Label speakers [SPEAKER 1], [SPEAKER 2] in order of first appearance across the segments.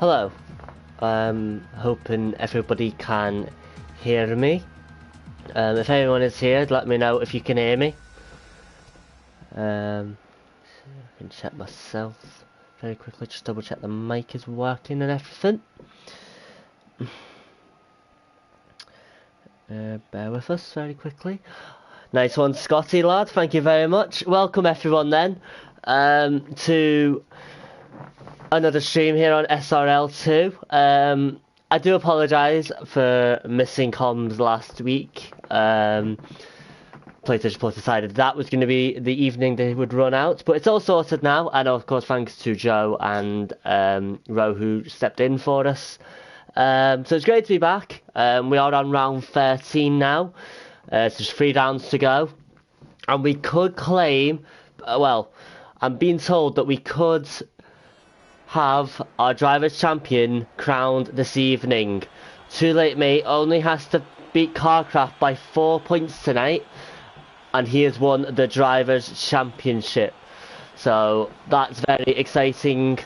[SPEAKER 1] Hello. Hoping everybody can hear me. If anyone is here, let me know if you can hear me. I can check myself very quickly, just double check the mic is working and everything. Bear with us very quickly. Nice one, Scotty lad, thank you very much. Welcome everyone then to another stream here on SRL 2. I do apologise for missing comms last week. PlayStation Plus decided that was going to be the evening they would run out, but it's all sorted now, and of course thanks to Joe and Ro who stepped in for us. So it's great to be back. We are on round 13 now, so just 3 rounds to go, and we could claim, well, I'm being told that we could have our Drivers' Champion crowned this evening. Too Late Mate only has to beat Carcraft by 4 points tonight, and he has won the Drivers' Championship. So that's very exciting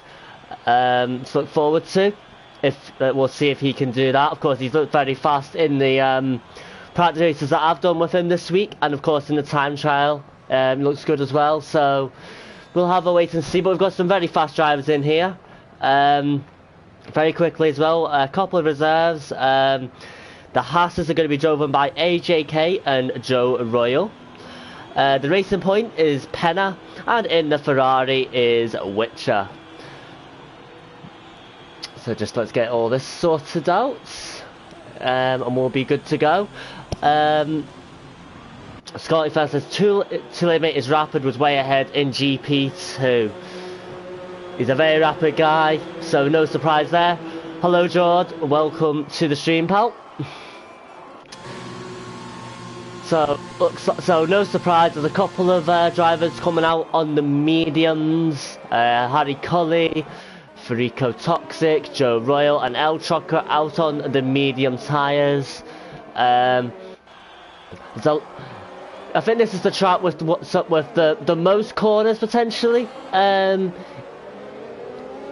[SPEAKER 1] to look forward to. We'll see if he can do that. Of course, he's looked very fast in the practice races that I've done with him this week, and of course in the time trial, looks good as well. So we'll have a wait and see, but we've got some very fast drivers in here. Very quickly as well, a couple of reserves. The Haas's are going to be driven by AJK and Joe Royal. The Racing Point is Penna, and in the Ferrari is Witcher. So just let's get all this sorted out, and we'll be good to go. Scotty first says, Too Late Mate is rapid, was way ahead in GP2. He's a very rapid guy, so no surprise there. Hello George, welcome to the stream, pal. So no surprise, there's a couple of drivers coming out on the mediums. Harry Cully, Farico Toxic, Joe Royal and El Chocker out on the medium tyres. So I think this is the track with the most corners potentially on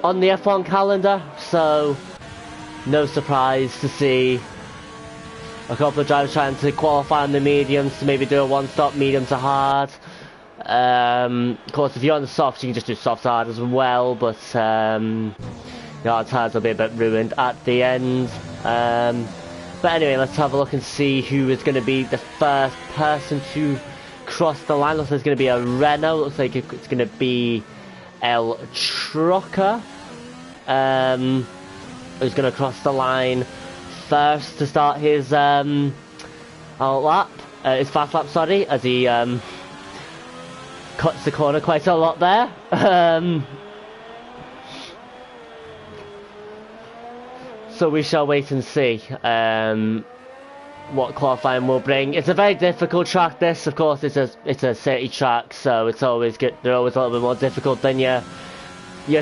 [SPEAKER 1] the F1 calendar, so no surprise to see a couple of drivers trying to qualify on the mediums to maybe do a one-stop medium to hard. Of course, if you're on the softs, you can just do soft hard as well, but the hard tyres will be a bit ruined at the end. But anyway, let's have a look and see who is going to be the first person to cross the line. Looks like it's going to be a Renault. Looks like it's going to be El Trucker, who's going to cross the line first to start his his fast lap, sorry, as he cuts the corner quite a lot there. So we shall wait and see what qualifying will bring. It's a very difficult track, this. Of course, it's a city track, so it's always good. They're always a little bit more difficult than your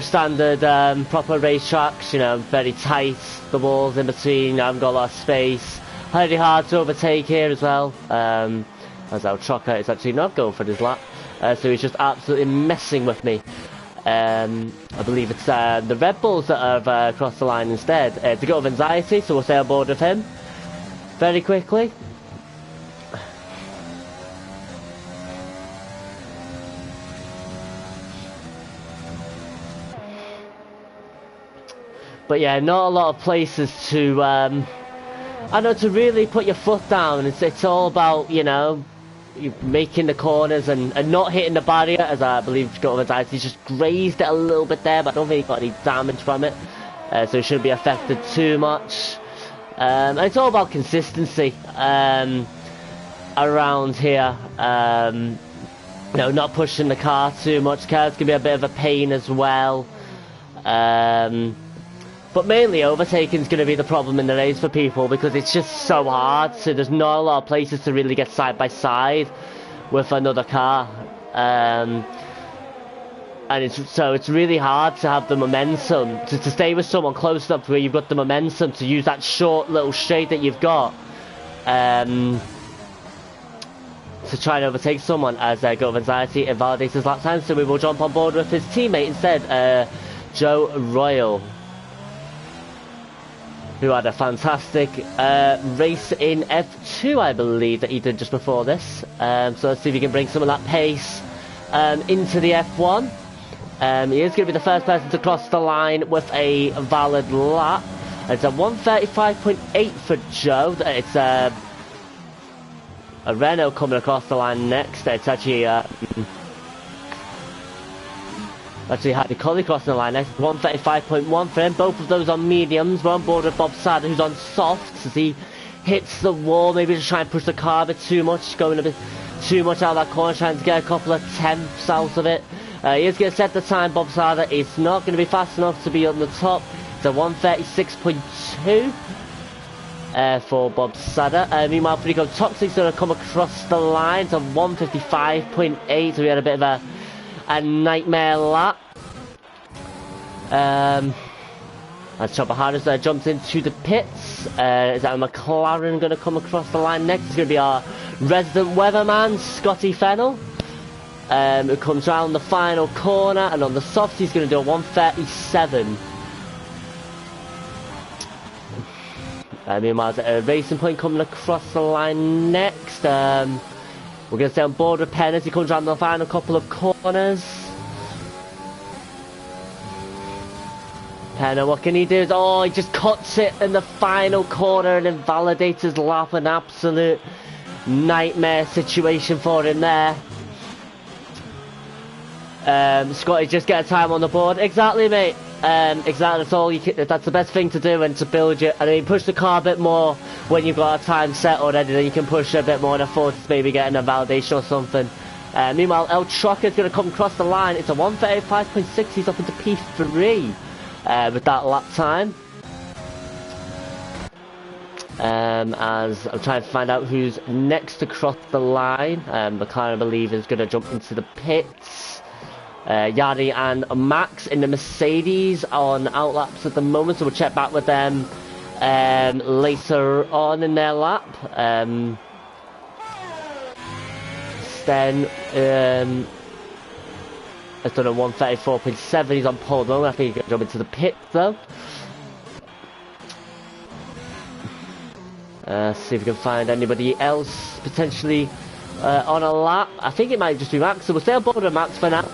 [SPEAKER 1] standard proper race tracks. You know, very tight. The walls in between. You haven't got a lot of space. Very hard to overtake here as well. As our trucker is actually not going for his lap, so he's just absolutely messing with me. I believe it's the Red Bulls that have crossed the line instead. It's a bit of anxiety, so we'll stay on board with him very quickly. But yeah, not a lot of places to to really put your foot down. It's all about, you know, making the corners and not hitting the barrier, as I believe he's just grazed it a little bit there, but I don't think he got any damage from it, so he shouldn't be affected too much. And it's all about consistency around here. You know, not pushing the car too much. Car's gonna be a bit of a pain as well. But mainly overtaking is going to be the problem in the race for people, because it's just so hard. So there's not a lot of places to really get side by side with another car, and it's really hard to have the momentum to stay with someone close enough to where you've got the momentum to use that short little straight that you've got to try and overtake someone, as Go of Anxiety invalidates his lap time. So we will jump on board with his teammate instead, Joe Royal. who had a fantastic race in F2, I believe, that he did just before this. So let's see if he can bring some of that pace into the F1. He is going to be the first person to cross the line with a valid lap. It's a 1:35.8 for Joe. It's a Renault coming across the line next. It's actually Hardy Colley crossing the line next. 1:35.1 for him. Both of those on mediums. We're on board with Bob Sadler, who's on softs as he hits the wall. Maybe just try and push the car a bit too much, going a bit too much out of that corner, trying to get a couple of tenths out of it. He is going to set the time, Bob Sadler. It's not going to be fast enough to be on the top. It's a 1:36.2 for Bob Sadler. Meanwhile, Frico Toxic's going to come across the line. It's a 1:55.8, so we had a bit of a nightmare lap. As Chopper Harris jumps into the pits. Is that McLaren going to come across the line next? It's going to be our resident weatherman, Scotty Fennell. Who comes round the final corner, and on the soft he's going to do a 1:37. Meanwhile, a Racing Point coming across the line next. We're going to stay on board with Penn as he comes round the final couple of corners. Penn, what can he do? Oh, he just cuts it in the final corner and invalidates his lap. An absolute nightmare situation for him there. Scotty, just get a time on the board. Exactly, mate. Exactly. That's all you can, that's the best thing to do, and to build your. I mean, push the car a bit more when you've got a time set already. Then you can push a bit more and afford to maybe getting a validation or something. Meanwhile, El Trucker's going to come across the line. It's a 1:35.6. He's up into P3 with that lap time. As I'm trying to find out who's next to cross the line. McLaren, I believe, is going to jump into the pits. Yari and Max in the Mercedes on outlaps at the moment, so we'll check back with them later on in their lap. Then it's done a 1:34.7. He's on pole at the moment. I think he's going to jump into the pit though. See if we can find anybody else potentially on a lap. I think it might just be Max, so we'll stay on board with Max for now.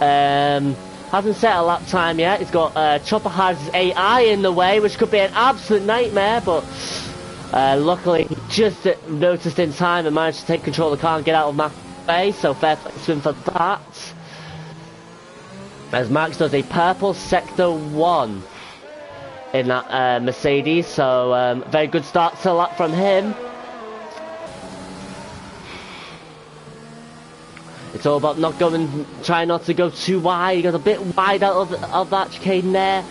[SPEAKER 1] Hasn't set a lap time yet. He's got Chopper Harris' AI in the way, which could be an absolute nightmare, but luckily he just noticed in time and managed to take control of the car and get out of Max's way, so fair play to him for that. As Max does a purple sector 1 in that Mercedes, so very good start to the lap from him. It's all about trying not to go too wide. He got a bit wide out of that chicane there.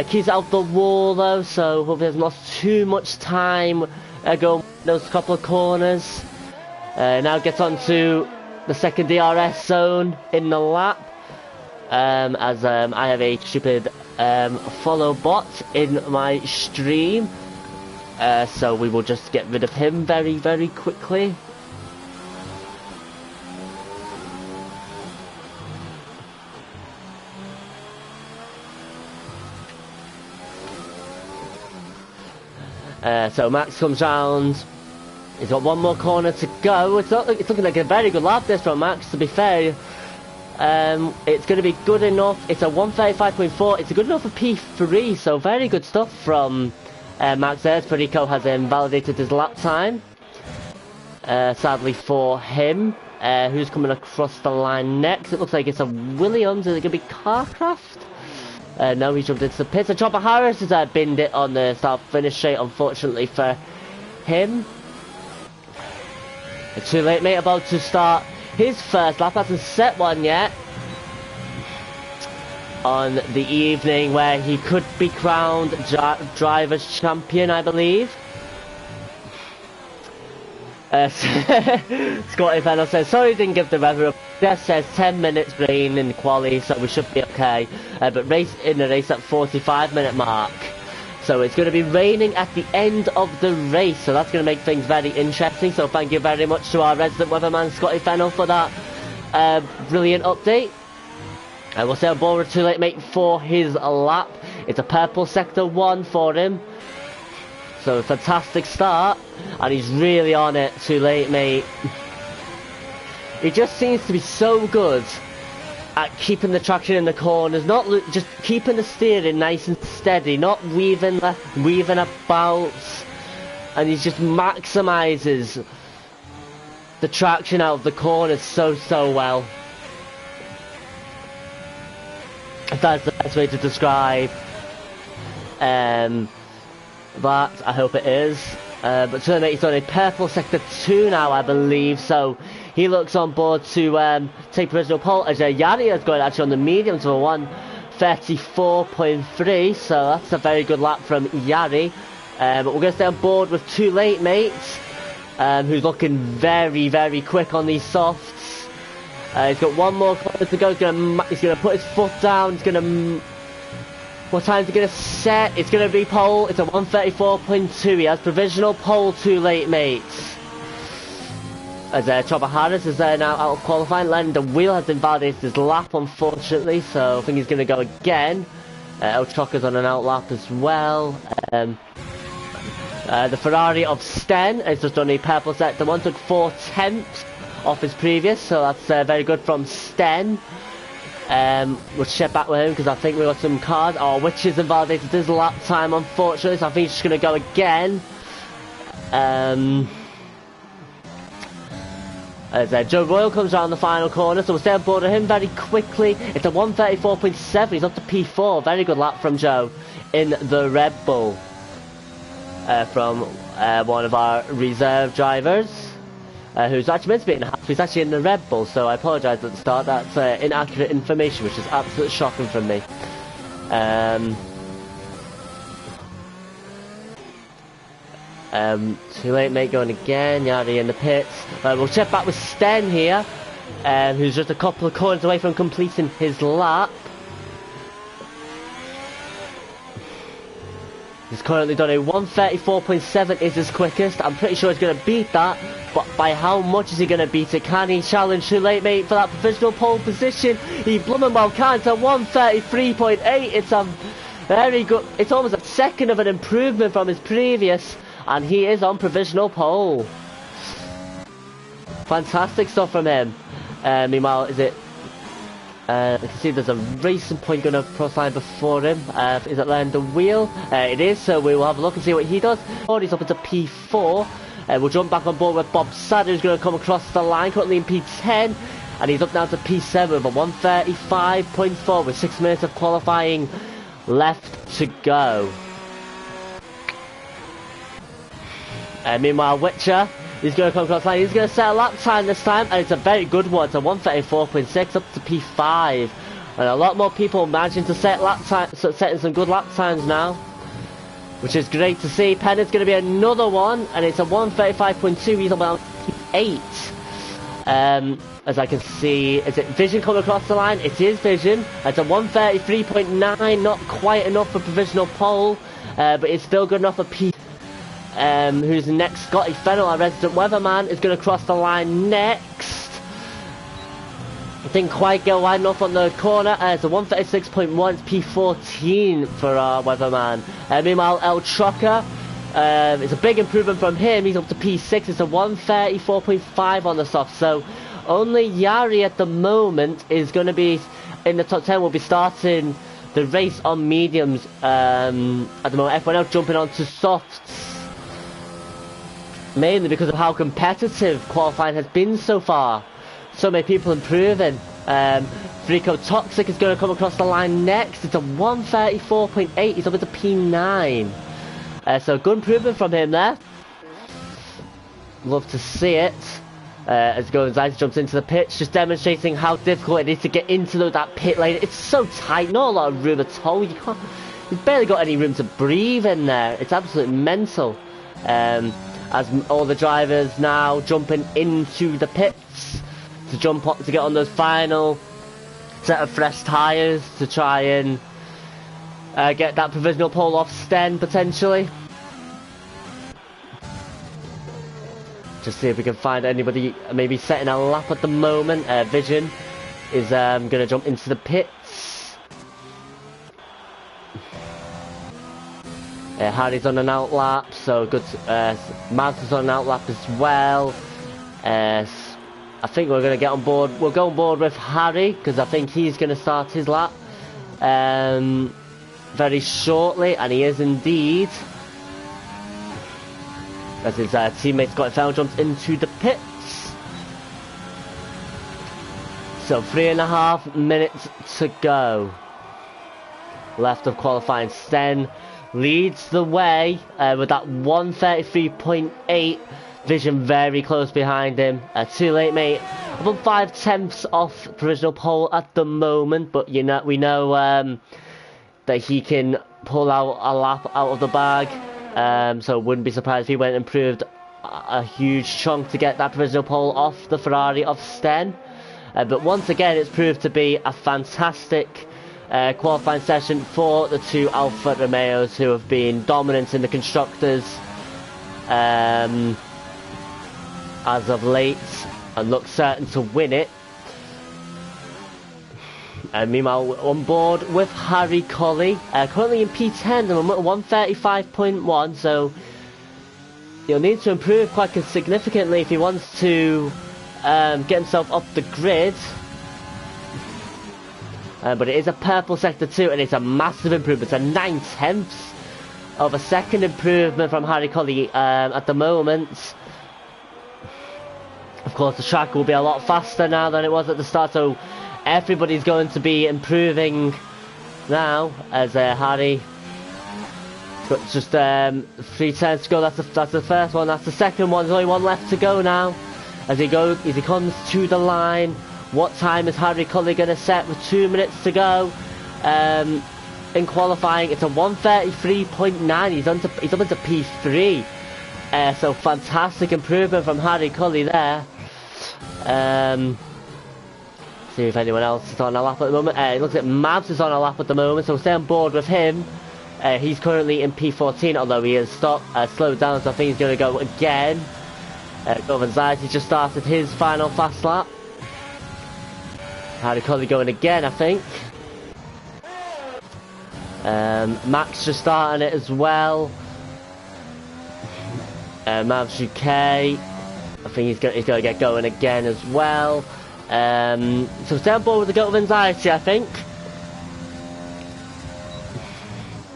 [SPEAKER 1] Keeps out the wall though, so hopefully hasn't lost too much time going those couple of corners. Now gets onto the second DRS zone in the lap. As I have a stupid follow bot in my stream. So we will just get rid of him very, very quickly. So Max comes round. He's got one more corner to go. It's looking like a very good lap this from Max, to be fair. It's going to be good enough. It's a 1:35.4. It's a good enough for P3, so very good stuff from Max there. Perico has invalidated his lap time. Sadly for him. Who's coming across the line next? It looks like it's a Williams. Is it going to be Carcraft? No, he jumped into the pits. And Chopper Harris has binned it on the start-finish straight, unfortunately for him. It's too late, mate. About to start his first lap. Hasn't set one yet. On the evening where he could be crowned Drivers' Champion, I believe. Scotty Fennell says, sorry didn't give the weather up. Just says 10 minutes rain in quali, so we should be okay. But race in the race at 45-minute mark. So it's going to be raining at the end of the race, so that's going to make things very interesting. So thank you very much to our resident weatherman Scotty Fennell for that brilliant update. We'll say on board too late, mate, for his lap. It's a purple sector 1 for him. So fantastic start, and he's really on it. Too late, mate. He just seems to be so good at keeping the traction in the corners, not just keeping the steering nice and steady, not weaving about, and he just maximises the traction out of the corners so well. If that's the best way to describe that, I hope it is. But Turnmate, he's on a purple sector 2 now, I believe, so he looks on board to take provisional pole, as Yari is going actually on the medium to a 1:34.3, so that's a very good lap from Yari. But we're going to stay on board with Too Late Mates, who's looking very quick on these softs. He's got one more corner to go. He's going to put his foot down. He's going to... What time's he going to set? It's going to be pole. It's a 1:34.2. He has provisional pole. Too Late Mates. As Chopper Harris is now out of qualifying. Lennon the wheel has invalidated his lap, unfortunately, so I think he's going to go again. El Chocker's on an out lap as well. The Ferrari of Sten has just done a purple sector 1, took 4/10 off his previous, so that's very good from Sten. We'll check back with him because I think we got some cars. Oh, which is invalidated his lap time, unfortunately, so I think he's just going to go again. As Joe Royal comes around the final corner, so we'll stay on board with him very quickly. It's a 1:34.7. He's up to P4. Very good lap from Joe in the Red Bull from one of our reserve drivers, who's actually meant to be in half. He's actually in the Red Bull, so I apologise at the start. That's inaccurate information, which is absolutely shocking from me. Too Late Mate going again. Yari in the pits. We'll check back with Sten here, who's just a couple of corners away from completing his lap. He's currently done a 1:34.7 is his quickest. I'm pretty sure he's going to beat that, but by how much is he going to beat it? Can he challenge Too Late Mate for that provisional pole position? He blooming well can. It's a 1:33.8. It's a very good, it's almost a second of an improvement from his previous, and he is on provisional pole. Fantastic stuff from him. Meanwhile, is it... I can see there's a racing point going to cross line before him. Is it Land the Wheel? It is, so we will have a look and see what he does. He's up into P4. We'll jump back on board with Bob Sadler, who's going to come across the line, currently in P10. And he's up now to P7 with a 1:35.4 with 6 minutes of qualifying left to go. Meanwhile, Witcher, he's going to come across the line. He's going to set a lap time this time, and it's a very good one. It's a 1:34.6 up to P5, and a lot more people managing to set lap time, setting some good lap times now, which is great to see. Pennett's going to be another one, and it's a 1:35.2. He's about P8. As I can see, is it Vision coming across the line? It is Vision. It's a 1:33.9, not quite enough for provisional pole, but it's still good enough for P. Who's next? Scotty Fennell, our resident weatherman, is going to cross the line next. Didn't quite get wide enough on the corner. It's a 1:36.1. It's P14 for our weatherman. Meanwhile, El Trucker, it's a big improvement from him. He's up to P6. It's a 1:34.5 on the soft. So only Yari at the moment is going to be in the top 10. Will be starting the race on mediums at the moment. Everyone else jumping onto softs, mainly because of how competitive qualifying has been so far. So many people improving. Frico Toxic is going to come across the line next. It's a 1:34.8. He's up into P9. So good improvement from him there. Love to see it. As Gonzalez jumps into the pitch, just demonstrating how difficult it is to get into that pit lane. It's so tight, not a lot of room at all. You've barely got any room to breathe in there. It's absolutely mental. As all the drivers now jumping into the pits to to get on those final set of fresh tyres to try and get that provisional pole off Sten potentially. Just see if we can find anybody maybe setting a lap at the moment. Vision is going to jump into the pits. Harry's on an outlap, so good. Mavs is on an outlap as well. I think we're going to get on board. We'll go on board with Harry because I think he's going to start his lap very shortly, and he is indeed. As his teammates got foul jumped into the pits. So 3.5 minutes to go left of qualifying. Sten leads the way with that 1:33.8. Vision very close behind him. Too late, mate. About 5/10 off provisional pole at the moment, but we know that he can pull out a lap out of the bag. So wouldn't be surprised if he went and improved a huge chunk to get that provisional pole off the Ferrari of Sten. But once again, it's proved to be a fantastic qualifying session for the two Alfa Romeos who have been dominant in the constructors as of late and look certain to win it. And meanwhile, on board with Harry Colley, currently in P10, and 1:35.1, so he'll need to improve quite significantly if he wants to get himself off the grid. But it is a purple sector too, and it's a massive improvement. It's a 9/10 of a second improvement from Harry Colley at the moment. Of course, the track will be a lot faster now than it was at the start, so everybody's going to be improving now as Harry. But just 3 turns to go. That's the first one. That's the second one. There's only one left to go now. As he comes to the line. What time is Harry Colley going to set with 2 minutes to go? In qualifying, it's a 1:33.9. He's up into P3. So fantastic improvement from Harry Colley there. See if anyone else is on a lap at the moment. It looks like Mavs is on a lap at the moment, so stay on board with him. He's currently in P14, although he has slowed down, so I think he's going to go again. Govanzaitis just started his final fast lap. Harry Colley going again, I think. Max just starting it as well. Mavs UK, I think he's going to get going again as well. So stay on board with the Govanzaitis, I think.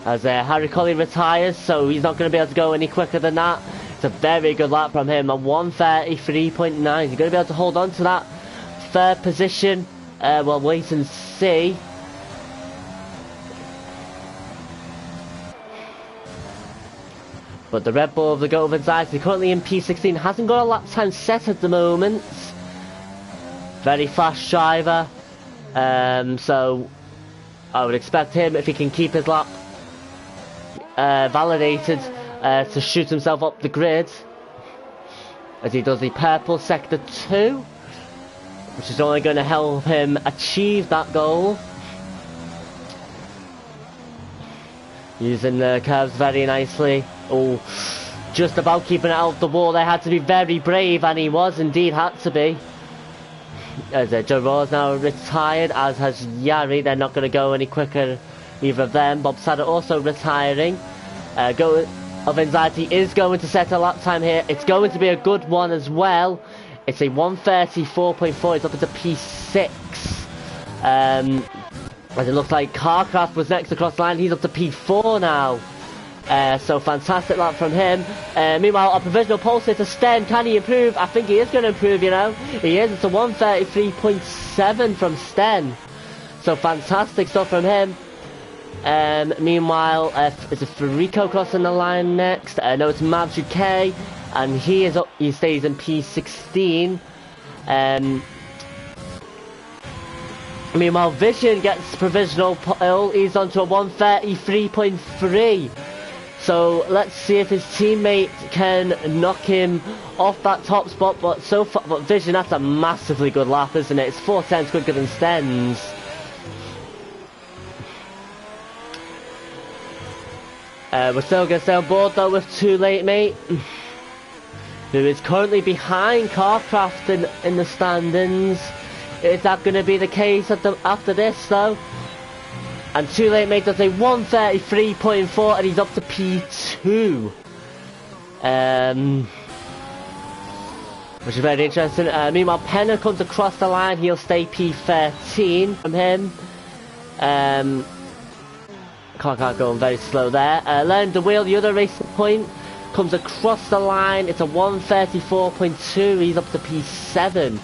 [SPEAKER 1] As Harry Colley retires, so he's not going to be able to go any quicker than that. It's a very good lap from him, a 1:33.9. He's going to be able to hold on to that third position. We'll wait and see. But the Red Bull of the Govanzaitis, currently in P16, hasn't got a lap time set at the moment. Very fast driver. So I would expect him, if he can keep his lap validated, to shoot himself up the grid. As he does the purple sector 2. Which is only going to help him achieve that goal. Using the curves very nicely. Oh, just about keeping it out of the wall. They had to be very brave, and he was indeed had to be. As Joe Raw's now retired, as has Yari. They're not going to go any quicker, either of them. Bob Sadder also retiring. Govanzaitis is going to set a lap time here. It's going to be a good one as well. It's a 1:34.4. It's up into P6. As it looks like Carcraft was next across the line. He's up to P4 now. So fantastic lap from him. Meanwhile, a provisional pole sitter, Sten. Can he improve? I think he is going to improve, He is. It's a 1:33.7 from Sten. So fantastic stuff from him. Meanwhile, is it Federico crossing the line next? No, it's Mavs UK. And he is up. He stays in P16. Meanwhile, Vision gets provisional pole. He's onto a 1:33.3. So let's see if his teammate can knock him off that top spot. But so far, Vision, that's a massively good lap, isn't it? It's 4/10 quicker than Sten's. We're still going to stay on board though with Too Late Mate, who is currently behind Carcraft in the standings. Is that going to be the case after this though? And Too Late Mate does a 133.4 and he's up to P2. Which is very interesting. Meanwhile, Penner comes across the line. He'll stay P13 from him. Can't go on very slow there. Learn the Wheel, the other racing point, comes across the line. It's a 134.2. He's up to P7.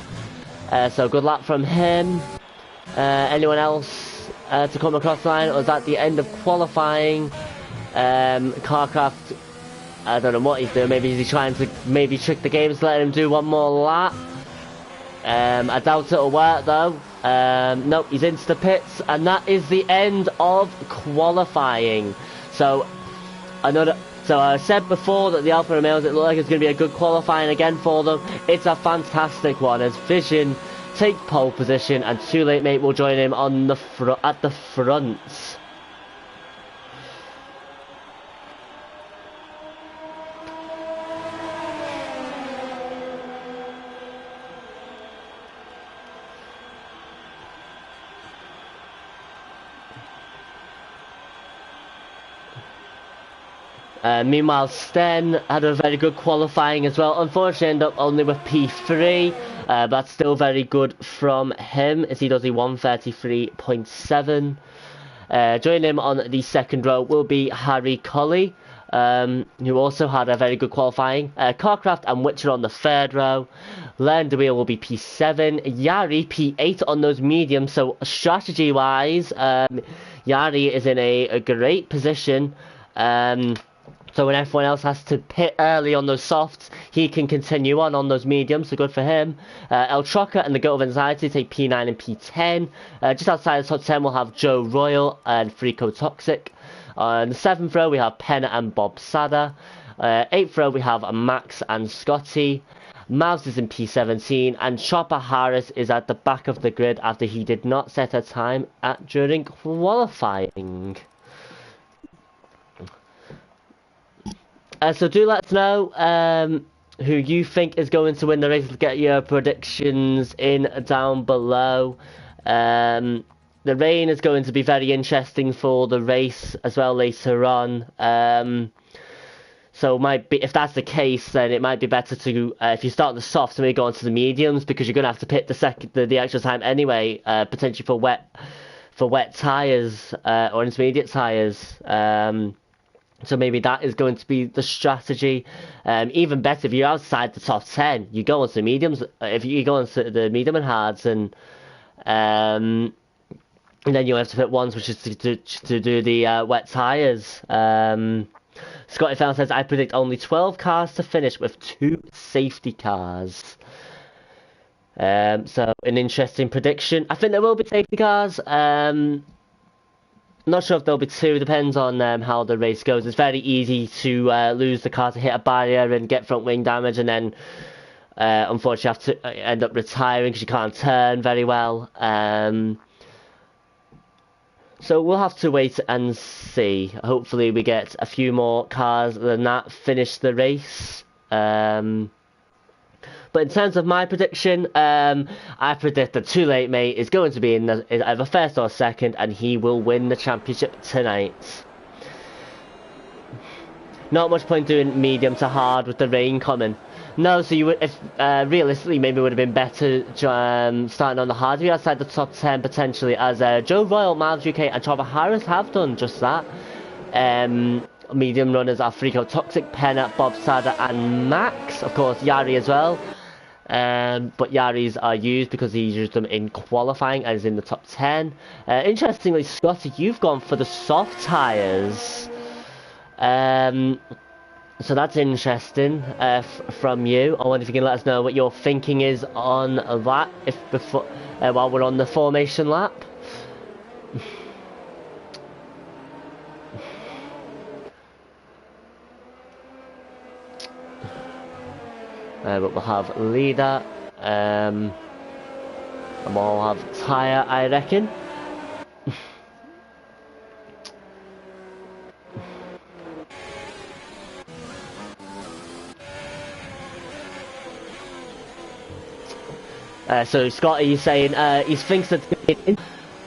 [SPEAKER 1] So good luck from him. Anyone else to come across the line? Or was at the end of qualifying? Carcraft, I don't know what he's doing. Maybe he's trying to trick the games to let him do one more lap. I doubt it'll work though. Nope, he's into the pits, and that is the end of qualifying. So I said before that the Alfa Romeos, it looked like it's going to be a good qualifying again for them. It's a fantastic one as Vision take pole position and Too Late Mate will join him on the at the front. Meanwhile, Sten had a very good qualifying as well. Unfortunately, ended up only with P3, but that's still very good from him as he does a 133.7. Joining him on the second row will be Harry Colley, who also had a very good qualifying. Carcraft and Witcher on the third row. Learn the Wheel will be P7. Yari P8 on those mediums. So strategy-wise, Yari is in a great position. So when everyone else has to pit early on those softs, he can continue on those mediums, so good for him. El Troca and the Goat of Anxiety take P9 and P10. Just outside the top 10 we'll have Joe Royal and Frico Toxic. On the 7th row we have Penna and Bob Sada. 8th row we have Max and Scotty. Mavs is in P17 and Chopper Harris is at the back of the grid after he did not set a time during qualifying. So do let us know who you think is going to win the race. Get your predictions in down below. The rain is going to be very interesting for the race as well later on. So it might be, if that's the case, then it might be better to if you start the softs, maybe go on to the mediums because you're going to have to pit the extra time anyway, potentially for wet tires or intermediate tires. So maybe that is going to be the strategy. Even better if you're outside the top 10, you go on to the mediums. If you go on to the medium and hards, and then you have to put ones which is to do the wet tyres. Scotty Fallon says, I predict only 12 cars to finish with 2 safety cars. So an interesting prediction. I think there will be safety cars. Not sure if there'll be 2, depends on how the race goes. It's very easy to lose the car to hit a barrier and get front wing damage, and then unfortunately have to end up retiring because you can't turn very well. So we'll have to wait and see. Hopefully we get a few more cars than that finish the race. But in terms of my prediction, I predict that Too Late Mate is going to be in either first or second, and he will win the championship tonight. Not much point doing medium to hard with the rain coming. No, so you would, if realistically, maybe it would have been better starting on the hard view outside the top 10 potentially, as Joe Royal, Miles UK, and Trevor Harris have done just that. Medium runners are Frico Toxic, Penna, Bob Sada, and Max. Of course, Yari as well. But Yari's are used because he used them in qualifying and is in the top 10. Interestingly, Scotty, you've gone for the soft tyres. So that's interesting from you. I wonder if you can let us know what your thinking is on that while we're on the formation lap. But we'll have leader, and we'll have tyre, I reckon. So Scotty is saying he thinks that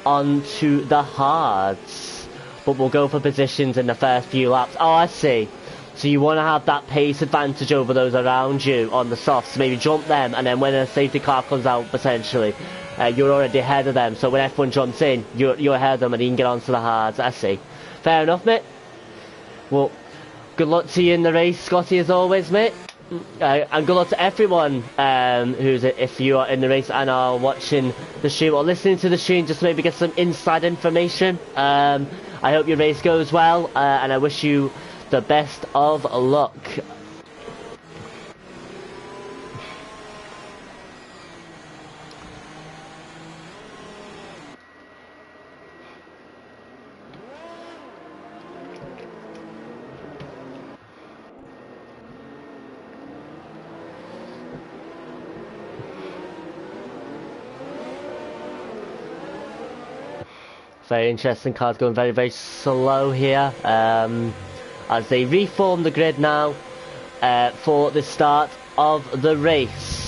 [SPEAKER 1] onto the hards. But we'll go for positions in the first few laps. Oh, I see. So you want to have that pace advantage over those around you on the softs. Maybe jump them, and then when a safety car comes out, potentially, you're already ahead of them. So when F1 jumps in, you're ahead of them, and you can get onto the hards. I see. Fair enough, mate. Well, good luck to you in the race, Scotty, as always, mate. And good luck to everyone if you are in the race and are watching the stream or listening to the stream, just maybe get some inside information. I hope your race goes well, and I wish you the best of luck. Very interesting. Cars going very, very slow here as they reform the grid now for the start of the race.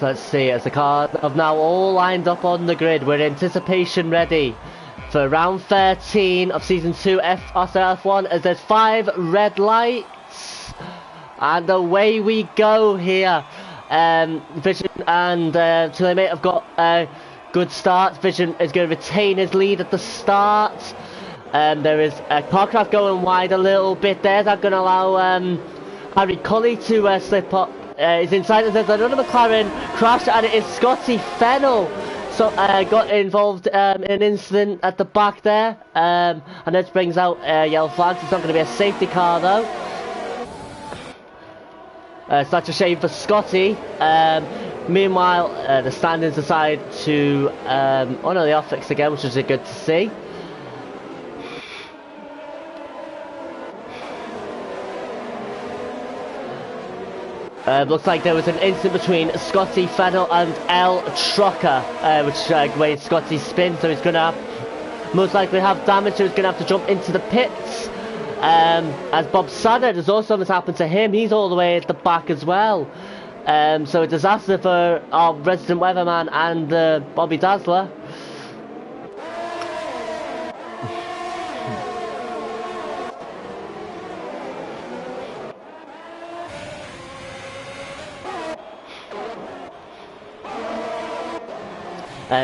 [SPEAKER 1] So let's see, as the cars have now all lined up on the grid, we're in anticipation ready for round 13 of season 2 SRL F1 as there's 5 red lights. And away we go here. Vision and Mate have got a good start. Vision is going to retain his lead at the start. There is Parcraft going wide a little bit there. That's going to allow Harry Colley to slip up. He's inside, and there's another McLaren crash, and it is Scotty Fennell. So got involved in an incident at the back there, and this brings out yellow flags. It's not going to be a safety car though. Such a shame for Scotty. Meanwhile, the standings decide to honour the off-fix again, which is good to see. Looks like there was an incident between Scotty Fennell and El Trucker, which made Scotty spin, so he's going to most likely have damage, so he's going to have to jump into the pits. As Bob Saddard has also something's happened to him, he's all the way at the back as well. So a disaster for our resident weatherman and Bobby Dazzler.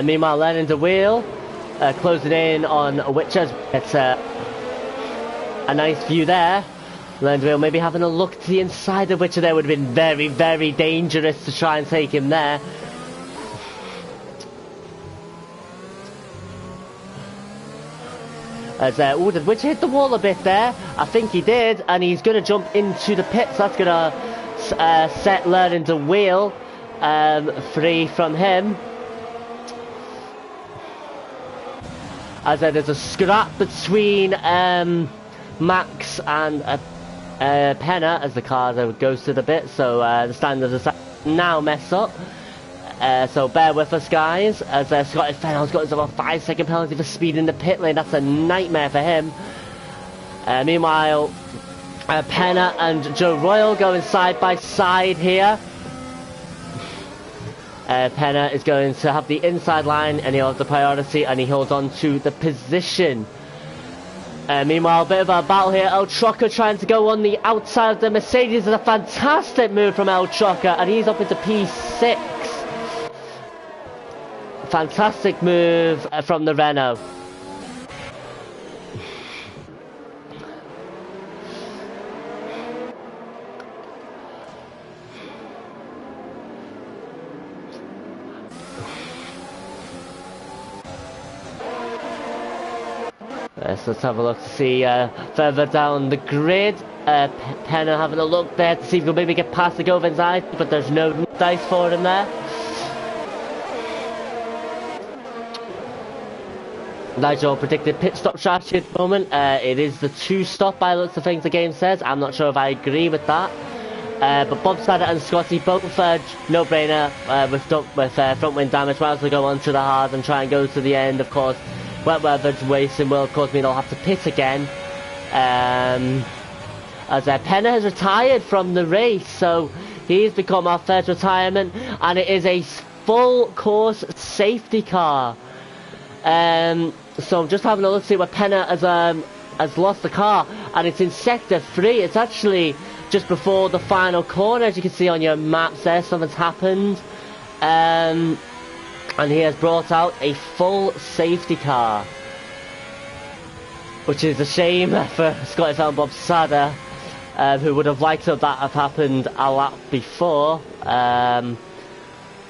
[SPEAKER 1] Meanwhile, Lennon the wheel, closing in on Witcher. It's a nice view there. Lennon the wheel maybe having a look to the inside of Witcher there would have been very, very dangerous to try and take him there. As did Witcher hit the wall a bit there? I think he did, and he's going to jump into the pits. That's going to set Lennon the wheel free from him. As there's a scrap between Max and Penna as the car goes to the bit, so the standards are now mess up. So bear with us, guys, as Scotty Fennell's got himself a 5-second penalty for speed in the pit lane. That's a nightmare for him. Meanwhile, Penna and Joe Royal going side by side here. Penna is going to have the inside line, and he'll have the priority, and he holds on to the position. Meanwhile, a bit of a battle here. El Trucker trying to go on the outside of the Mercedes. Is a fantastic move from El Trucker, and he's up into P6. Fantastic move from the Renault. So let's have a look to see further down the grid. Penna having a look there to see if he can maybe get past the Govins eye, but there's no dice for him there. Nigel predicted pit stop strategy at the moment. It is the 2-stop by the looks of things the game says. I'm not sure if I agree with that. But Bob Sadder and Scotty both no-brainer with front wing damage. Might as well go on to the hard and try and go to the end. Of course, wet weather racing will of course mean they'll have to pit again. As Penner has retired from the race, so he's become our first retirement, and it is a full course safety car. So I'm just having a look to see where Penner has lost the car, and it's in sector 3. It's actually just before the final corner, as you can see on your maps there. Something's happened, and he has brought out a full safety car, which is a shame for Scotty Fell and Bob Sadder, who would have liked that have happened a lap before.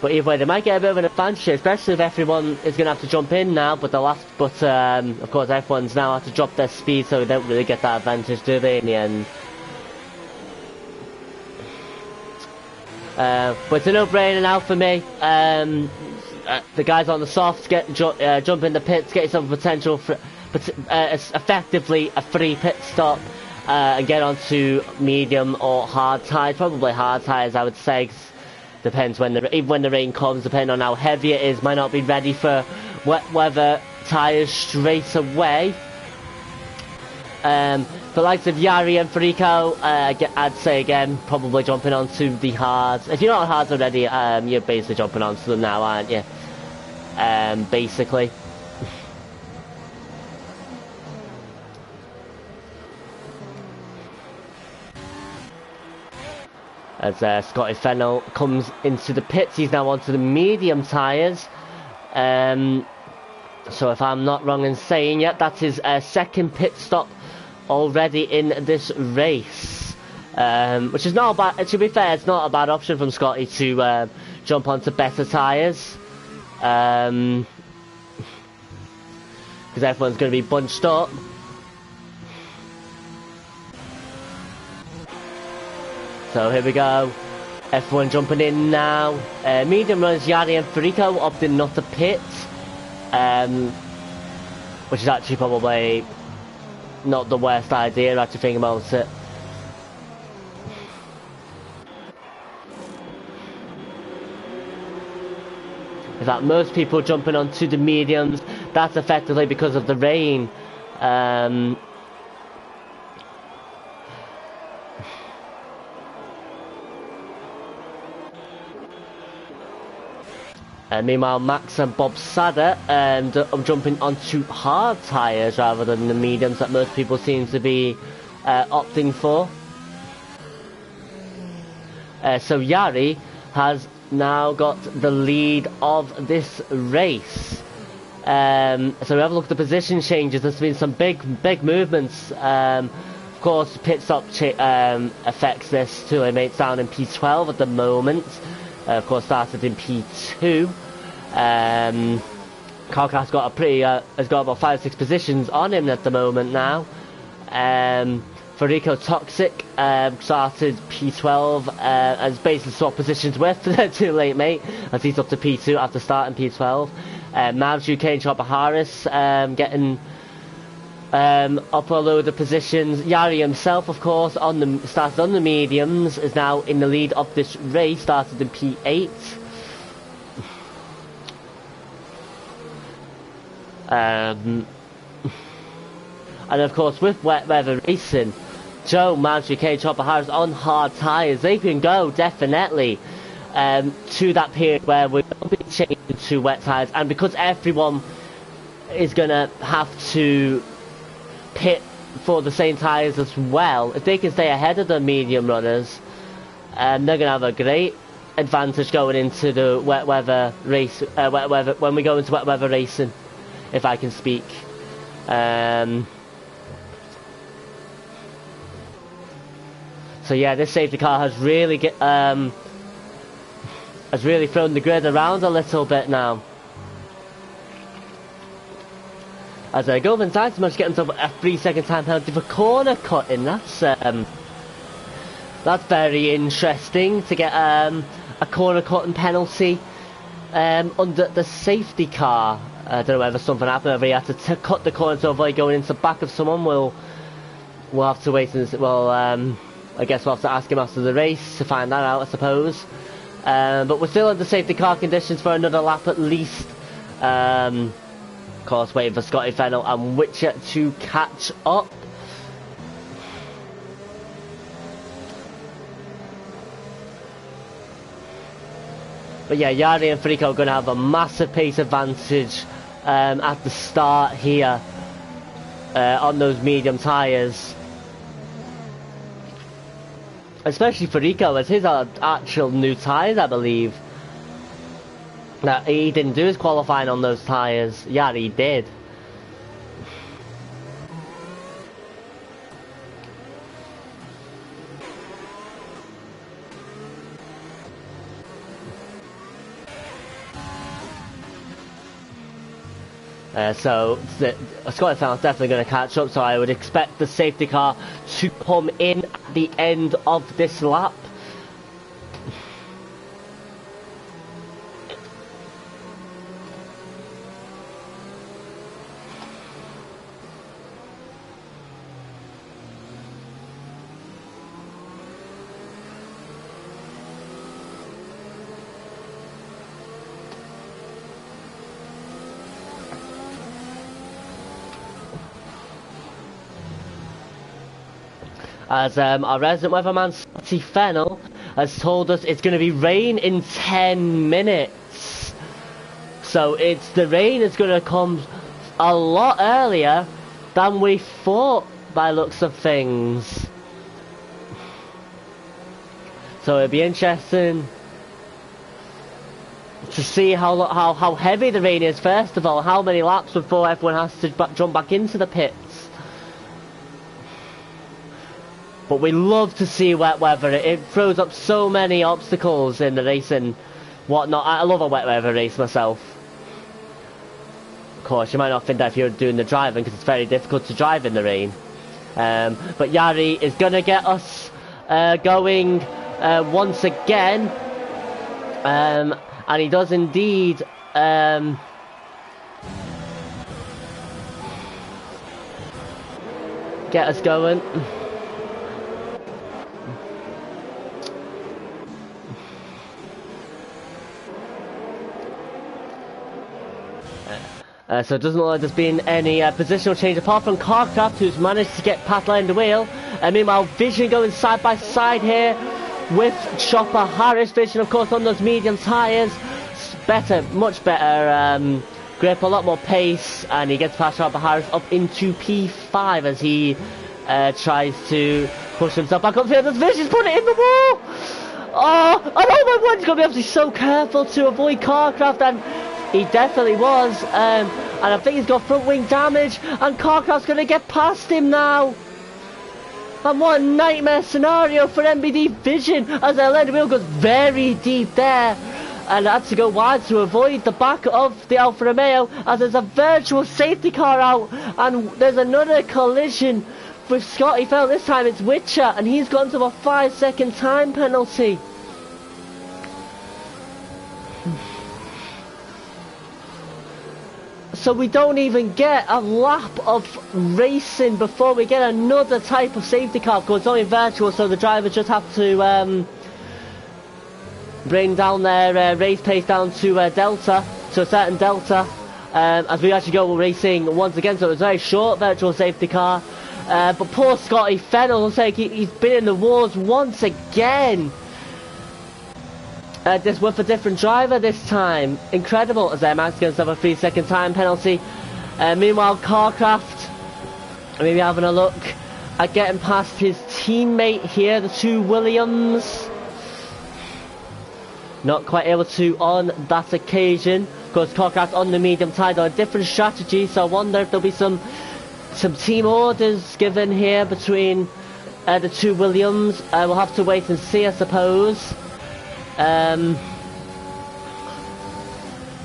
[SPEAKER 1] But either way, they might get a bit of an advantage, especially if everyone is going to have to jump in now. But of course, everyone's now have to drop their speed, so they don't really get that advantage, do they, in the end? But it's a no-brainer now for me. The guys on the softs jump in the pits, get yourself a potential for effectively a free pit stop, and get onto medium or hard tyres. Probably hard tyres, I would say. Depends even when the rain comes, depending on how heavy it is, might not be ready for wet weather tyres straight away. The likes of Yari and Farico, I'd say again, probably jumping onto the hards. If you're not on hards already, you're basically jumping onto them now, aren't you? Basically. As Scotty Fennell comes into the pits, he's now onto the medium tyres. So if I'm not wrong in saying, yep, that's his second pit stop already in this race. Which is not a bad, to be fair, it's not a bad option from Scotty to jump onto better tyres. Because everyone's going to be bunched up. So here we go, everyone jumping in now. Medium runners Yari and Farico opting not to pit, which is actually probably not the worst idea, actually thinking about it. In fact, most people jumping onto the mediums, that's effectively because of the rain. Meanwhile, Max and Bob Sadder I'm jumping onto hard tyres rather than the mediums that most people seem to be opting for. So Yari has now got the lead of this race. So we have a look at the position changes. There's been some big movements. Of course, pit stop affects this too. It's down in P12 at the moment. Of course, started in P2. Carcass got has got about 5 or 6 positions on him at the moment now. Farico Toxic started P12 and basically swapped positions with. Too late, mate, as he's up to P2 after starting P12. Mavs UK and Chopper Harris getting up a load of positions. Yari himself, of course, started on the mediums, is now in the lead of this race, started in P8. And of course, with wet weather racing, Joe, Mavs UK, Chopper Harris on hard tyres, they can go definitely to that period where we're going to be changing to wet tyres, and because everyone is going to have to pit for the same tyres as well, if they can stay ahead of the medium runners, they're going to have a great advantage going into the wet weather race, when we go into wet weather racing, if I can speak. So yeah, this safety car has really thrown the grid around a little bit now. As Govan Science managed to get himself a 3-second time penalty for corner cutting. That's very interesting to get a corner cutting penalty under the safety car. I don't know whether something happened, whether he had to cut the corner to avoid going into the back of someone. We'll have to wait and see. Well, I guess we'll have to ask him after the race to find that out, I suppose. But we're still under safety car conditions for another lap at least. Of course, waiting for Scotty Fennell and Witcher to catch up. But yeah, Yari and Frico are going to have a massive pace advantage at the start here on those medium tyres. Especially for Rico, as his are actual new tyres, I believe. Now, he didn't do his qualifying on those tyres. Yeah, he did. So Scotty Fennell's definitely going to catch up, so I would expect the safety car to come in at the end of this lap. As our resident weatherman, Scotty Fennell, has told us it's going to be rain in 10 minutes. So the rain is going to come a lot earlier than we thought by looks of things. So it'll be interesting to see how heavy the rain is, first of all, how many laps before everyone has to jump back into the pits. But we love to see wet weather. It throws up so many obstacles in the race and whatnot. I love a wet weather race myself. Of course, you might not think that if you're doing the driving, because it's very difficult to drive in the rain. But Yari is going to get us going once again. And he does indeed get us going. So it doesn't look like there's been any positional change apart from Carcraft, who's managed to get past behind the wheel. And meanwhile, Vision going side by side here with Chopper Harris. Vision, of course, on those medium tyres. Better, much better grip, a lot more pace. And he gets past Chopper Harris up into P5 as he tries to push himself back upfield. As Vision's put it in the wall! Oh my word, he's going to be able to be so careful to avoid Carcraft, and he definitely was, and I think he's got front wing damage, and Carcraft's going to get past him now. And what a nightmare scenario for MBD Vision, as their led wheel goes very deep there, and had to go wide to avoid the back of the Alfa Romeo, as there's a virtual safety car out, and there's another collision with Scotty Fennell. This time it's Witcher, and he's gone to a 5-second time penalty. So we don't even get a lap of racing before we get another type of safety car. Of course, it's only virtual, so the drivers just have to bring down their race pace down to Delta, to a certain Delta, as we actually go racing once again. So it's a very short virtual safety car. But poor Scotty Fennell, looks like he's been in the wars once again. This with a different driver this time. Incredible, as Max gets have a 3-second time penalty. Meanwhile, Carcraft, maybe having a look at getting past his teammate here, the two Williams. Not quite able to on that occasion. Of course, Carcraft on the medium tide on a different strategy, so I wonder if there'll be some team orders given here between the two Williams. We'll have to wait and see, I suppose.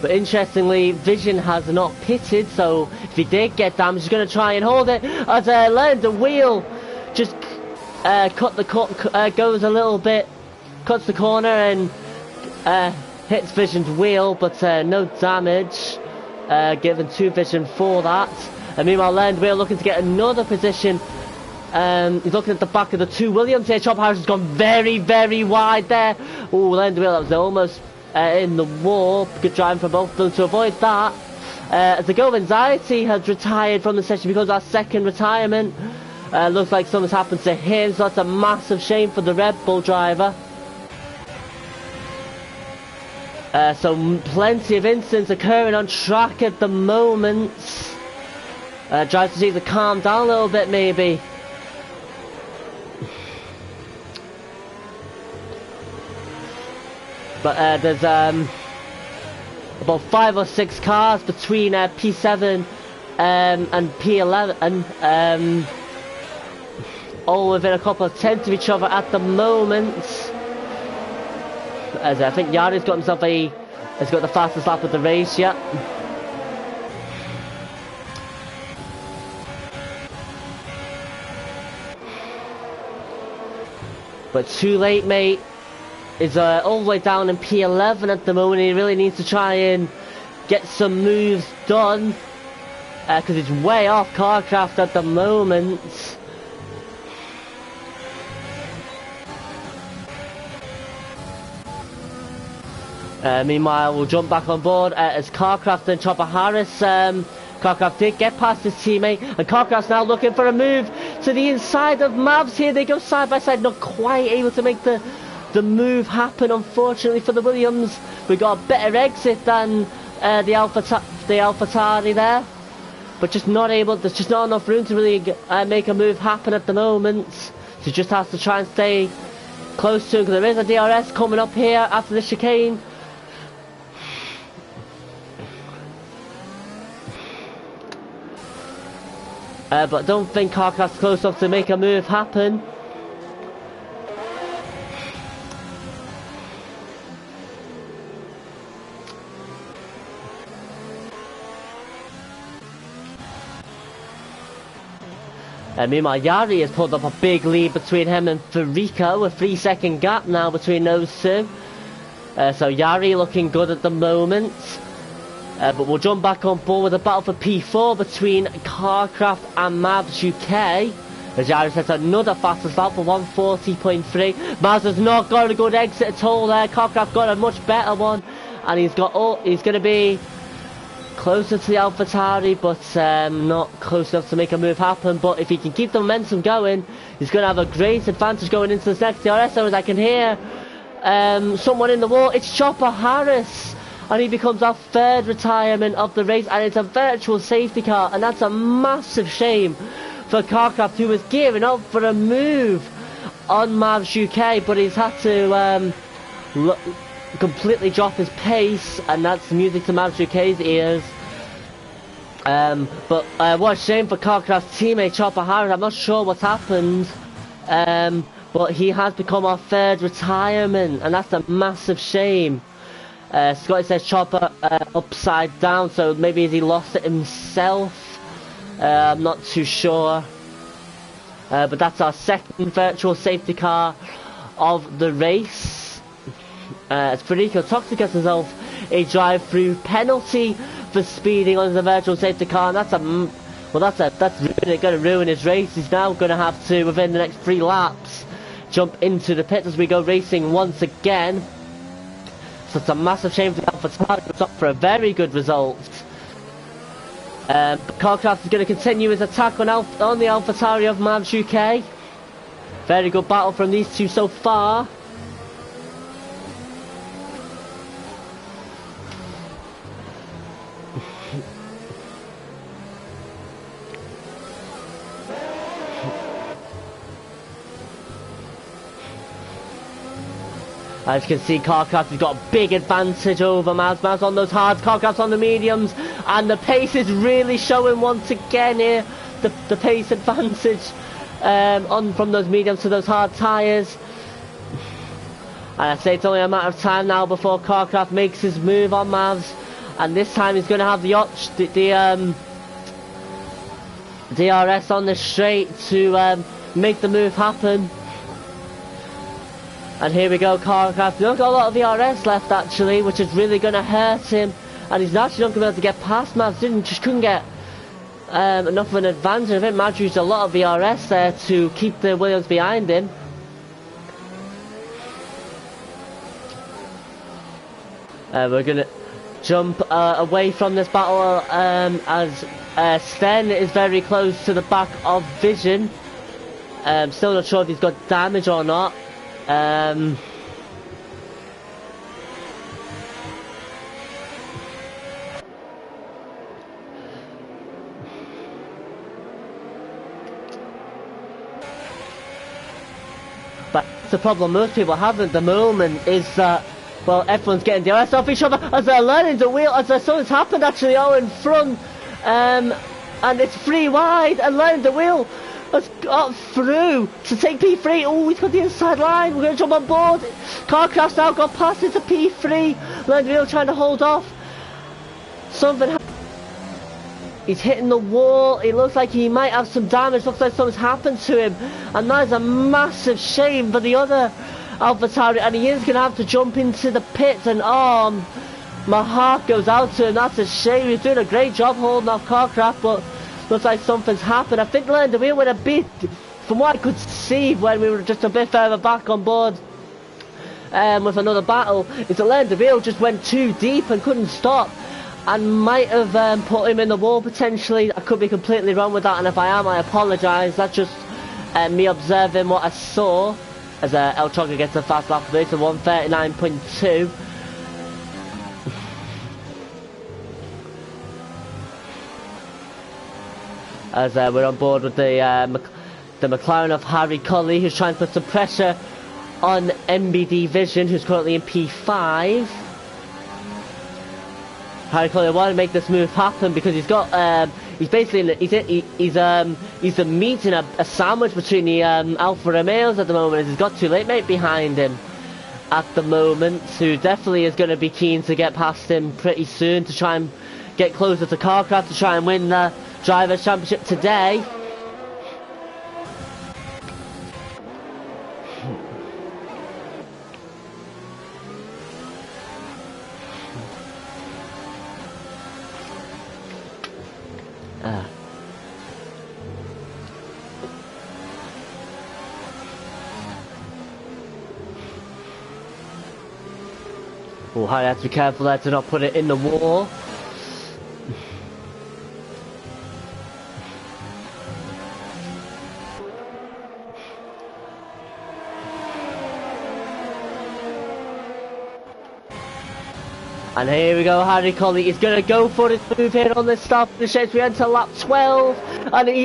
[SPEAKER 1] But interestingly, Vision has not pitted, so if he did get damaged, he's going to try and hold it. As Leonard, the wheel just goes a little bit, cuts the corner and hits Vision's wheel, but no damage given to Vision for that. And meanwhile, Leonard Wheel looking to get another position He's looking at the back of the two Williams here. Chopper Harris has gone very, very wide there. Oh, landed wheel, that was almost in the wall. Good driving from both of them to avoid that. As the Go Anxiety has retired from the session because of our second retirement. Looks like something's happened to him, so that's a massive shame for the Red Bull driver. So plenty of incidents occurring on track at the moment. Drivers just need to calm down a little bit maybe. But there's about 5 or 6 cars between P7 and P11, all within a couple of tenths of each other at the moment. As I think Yari's got himself has got the fastest lap of the race yet. But too late, mate. Is all the way down in P11 at the moment. He really needs to try and get some moves done because he's way off Carcraft at the moment. Meanwhile, we'll jump back on board as Carcraft and Chopper Harris. Carcraft did get past his teammate, and Carcraft's now looking for a move to the inside of Mavs. Here they go side by side, not quite able to make the move happen, unfortunately, for the Williams. We got a better exit than the AlphaTauri there, but just not able. There's just not enough room to really make a move happen at the moment. So just has to try and stay close to him, because there is a DRS coming up here after the chicane. But I don't think Carcraft's close enough to make a move happen. Meanwhile, Yari has pulled up a big lead between him and Furico, a 3-second gap now between those two. So Yari looking good at the moment. But we'll jump back on board with a battle for P4 between Carcraft and Mavs UK. As Yari sets another fastest lap for 140.3. Mavs has not got a good exit at all there. Carcraft got a much better one, and he's going to be closer to the AlphaTauri, but not close enough to make a move happen. But if he can keep the momentum going, he's going to have a great advantage going into this next DRS. So as I can hear someone in the wall, it's Chopper Harris, and he becomes our third retirement of the race, and it's a virtual safety car, and that's a massive shame for Carcraft, who was gearing up for a move on Mavs UK, but he's had to completely drop his pace, and that's music to Mavs UK's ears. But what a shame for Carcraft's teammate Chopper Harris. I'm not sure what's happened, but he has become our third retirement, and that's a massive shame. Scotty says Chopper upside down, so maybe he lost it himself. I'm not too sure. But that's our second virtual safety car of the race. As Federico Toxic himself a drive-through penalty for speeding on the virtual safety car, and that's going to ruin his race. He's now going to have to, within the next 3 laps, jump into the pits as we go racing once again. So it's a massive shame for the AlphaTauri. It's up for a very good result. But Carcraft is going to continue his attack on the AlphaTauri of Mavs UK. Very good battle from these two so far. As you can see, Carcraft has got a big advantage over Mavs. Mavs on those hards, Carcraft's on the mediums, and the pace is really showing once again here. The pace advantage from those mediums to those hard tyres. And I say it's only a matter of time now before Carcraft makes his move on Mavs, and this time he's going to have the DRS on the straight to make the move happen. And here we go, Carcraft. He's not got a lot of DRS left actually, which is really going to hurt him. And he's actually not going to be able to get past Mavs. Just couldn't get enough of an advantage. I think Madge used a lot of VRS there to keep the Williams behind him. We're going to jump away from this battle as Sten is very close to the back of Vision. Still not sure if he's got damage or not. But the problem most people have at the moment is that, well, everyone's getting the rest off each other as they're learning the wheel, as something's happened actually all in front, and it's 3 wide, and learning the wheel has got through to take P3. Oh, he's got the inside line. We're going to jump on board. Carcraft's now got past into P3. Learning the wheel trying to hold off. Something he's hitting the wall. It looks like he might have some damage. Looks like something's happened to him, and that is a massive shame for the other AlphaTauri, and he is going to have to jump into the pits, and my heart goes out to him. That's a shame. He's doing a great job holding off Carcraft, but looks like something's happened. I think learned the wheel went a bit, from what I could see when we were just a bit further back on board with another battle, is that learned the wheel just went too deep and couldn't stop, and might have put him in the wall potentially. I could be completely wrong with that, and if I am, I apologise. That's just me observing what I saw as El Choco gets a fast lap place of 1:39.2. As we're on board with the McLaren of Harry Colley, who's trying to put some pressure on MBD Vision, who's currently in P5. Harry Colley want to make this move happen because he's got he's basically he's a meat and a sandwich between the Alfa Romeos at the moment, as he's got two late mate behind him at the moment, who definitely is going to be keen to get past him pretty soon to try and get closer to Carcraft to try and win the Drivers' Championship today. Oh, I have to be careful there to not put it in the wall. And here we go, Harry Colley is going to go for his move here on this start of the shape. We enter lap 12, and he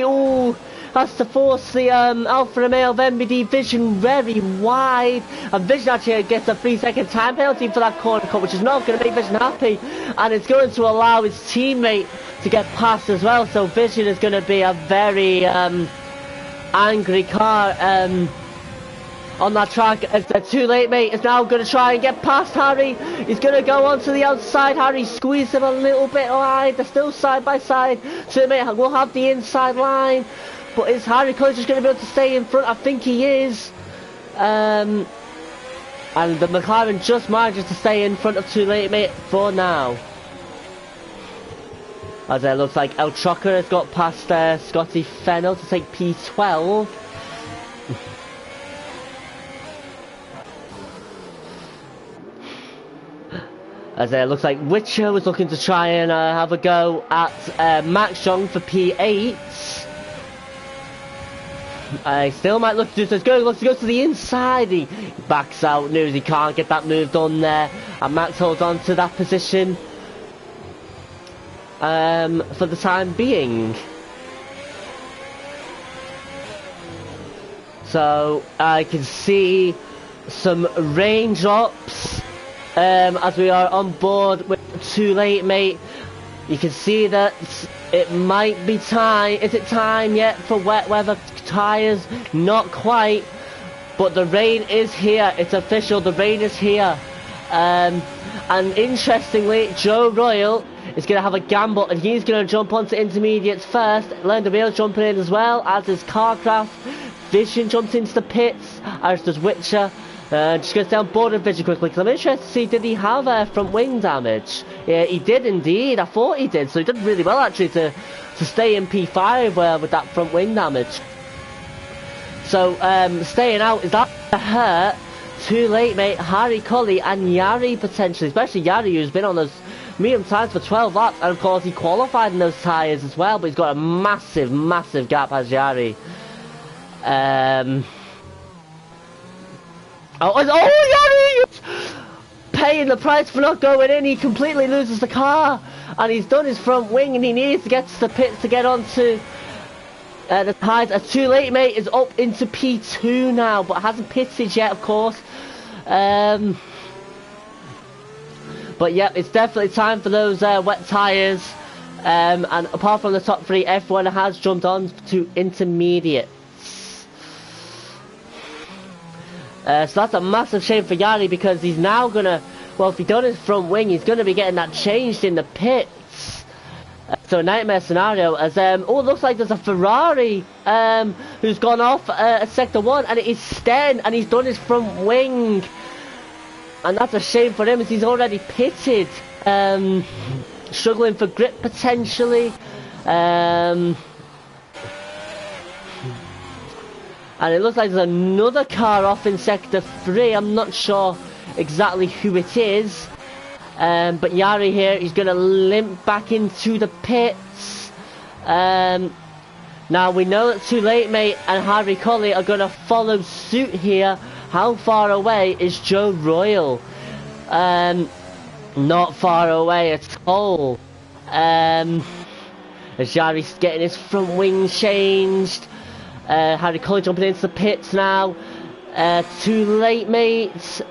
[SPEAKER 1] has to force the Alfa Romeo of MBD Vision very wide. And Vision actually gets a 3-second time penalty for that corner cut, which is not going to make Vision happy. And it's going to allow his teammate to get past as well. So Vision is going to be a very angry car on that track, as the too late mate is now going to try and get past Harry. He's going to go onto the outside. Harry squeezed him a little bit wide. They're still side by side. Too late mate will have the inside line, but is Harry Colley just going to be able to stay in front? I think he is. And the McLaren just manages to stay in front of too late mate for now. As it looks like El Choco has got past Scotty Fennell to take P12. As it looks like Witcher was looking to try and have a go at Max Young for P8. Still might look to do so. Looks to go to the inside. He backs out, knows he can't get that move done there. And Max holds on to that position for the time being. So I can see some raindrops as we are on board with too late mate. You can see that it might be time. Is it time yet for wet weather tyres? Not quite, but the rain is here. It's official, the rain is here. And interestingly, Joe Royal is going to have a gamble, and he's going to jump onto intermediates first. Learn the wheel jumping in as well, as is Carcraft. Vision jumps into the pits, as does Witcher. Just going to stay on board and vision quickly, because I'm interested to see, did he have front wing damage? Yeah, he did indeed. I thought he did, so he did really well actually to stay in P5 with that front wing damage. So, staying out, is that a hurt? Too late, mate. Harry Cully and Yari potentially, especially Yari, who's been on those medium tyres for 12 laps, and of course he qualified in those tyres as well, but he's got a massive gap as Yari. Oh, Yari! Paying the price for not going in. He completely loses the car, and he's done his front wing, and he needs to get to the pits to get onto the tyres. Too late, mate, is up into P2 now, but hasn't pitted yet, of course. But yeah, it's definitely time for those wet tyres. And apart from the top three, everyone has jumped on to intermediate. So that's a massive shame for Yari, because he's now gonna, well, if he done his front wing, he's gonna be getting that changed in the pits. So a nightmare scenario, as it looks like there's a Ferrari who's gone off at sector 1, and it is Sten, and he's done his front wing, and that's a shame for him, as he's already pitted, struggling for grip potentially. And it looks like there's another car off in sector 3. I'm not sure exactly who it is. But Yari here, he's going to limp back into the pits. Now we know that Too Late Mate and Harry Colley are going to follow suit here. How far away is Joe Royal? Not far away at all. As Yari's getting his front wing changed. Harry Colley jumping into the pits now. Too Late Mate.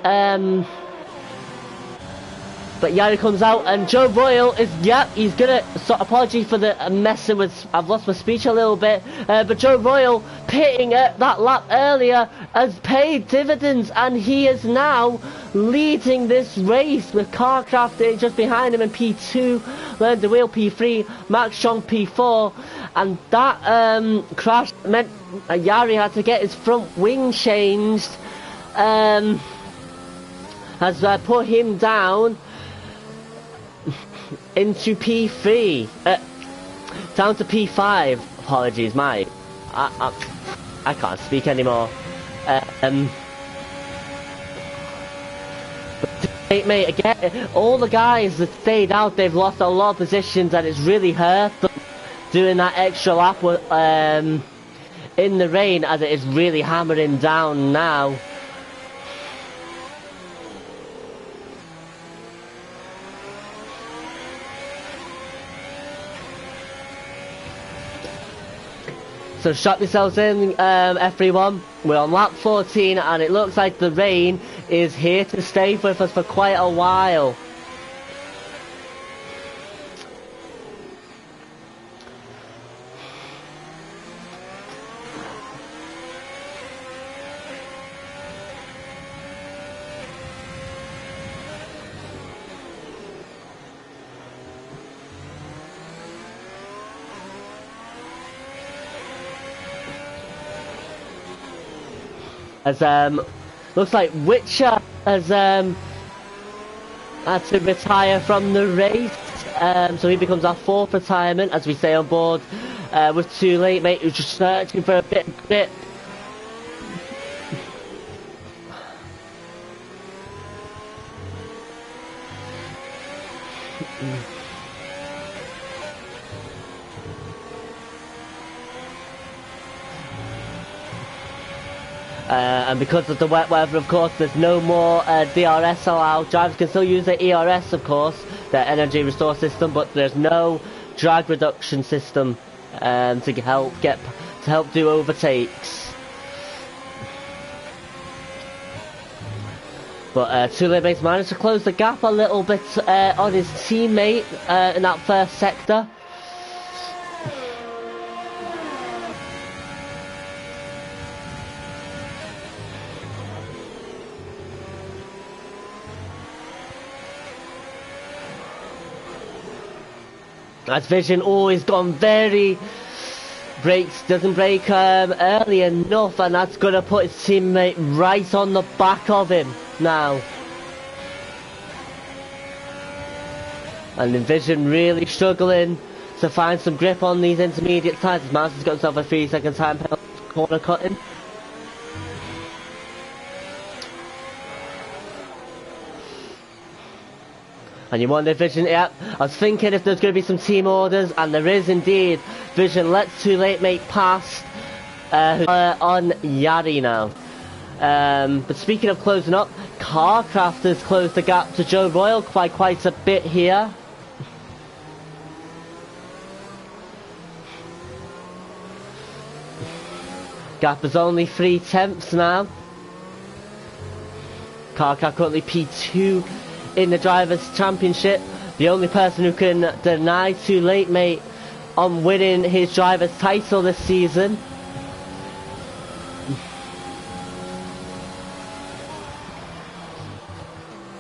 [SPEAKER 1] But Yari comes out, and Joe Royal is, he's gonna, so apology for the messing with, I've lost my speech a little bit, but Joe Royal pitting at that lap earlier has paid dividends, and he is now leading this race with Carcraft just behind him in P2, Learn the Wheel P3, Max Strong P4, and that crash meant Yari had to get his front wing changed, has put him down into P3, down to P5. Apologies, mate. I can't speak anymore. Mate, again, all the guys that stayed out, they've lost a lot of positions, and it's really hurt them doing that extra lap in the rain, as it is really hammering down now. So strap yourselves in, everyone. We're on lap 14, and it looks like the rain is here to stay with us for quite a while. As looks like Witcher has had to retire from the race, so he becomes our 4th retirement, as we say on board, with Too Late Mate, who's just searching for a bit of grip. And because of the wet weather, of course, there's no more DRS allowed. Drivers can still use the ERS, of course, the energy restore system, but there's no drag reduction system to help do overtakes. But Too Late Mate's managed to close the gap a little bit on his teammate in that first sector. As Vision always gone very doesn't brake early enough, and that's going to put his teammate right on the back of him now. And Envision really struggling to find some grip on these intermediate times. Mouse has got himself a 3-second time penalty corner cutting. And you wonder, Vision, yeah, I was thinking if there's going to be some team orders, and there is indeed. Vision lets Too Late Mate past on Yari now. But speaking of closing up, Carcraft has closed the gap to Joe Royal by quite a bit here. Gap is only 3/10 now. Carcraft currently P2 in the Drivers' Championship. The only person who can deny Too Late Mate on winning his Drivers' title this season.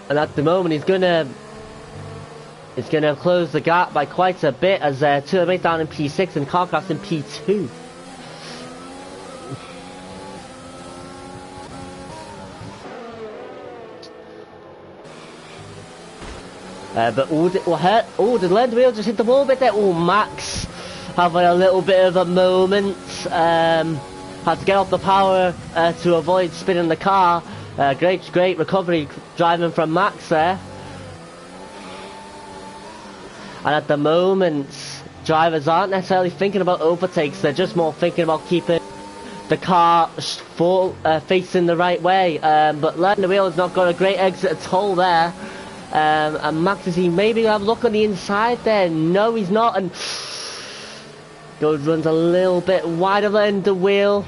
[SPEAKER 1] And at the moment he's gonna close the gap by quite a bit, as Too Late Mate down in P6 and Carcraft in P2. But the land wheel just hit the wall a bit there. Oh, Max having a little bit of a moment. Had to get off the power to avoid spinning the car. Great recovery driving from Max there. And at the moment, drivers aren't necessarily thinking about overtakes. They're just more thinking about keeping the car facing the right way. But Land Wheel has not got a great exit at all there. And Max, is he maybe have a look on the inside there? No, he's not, and runs a little bit wide of the wheel.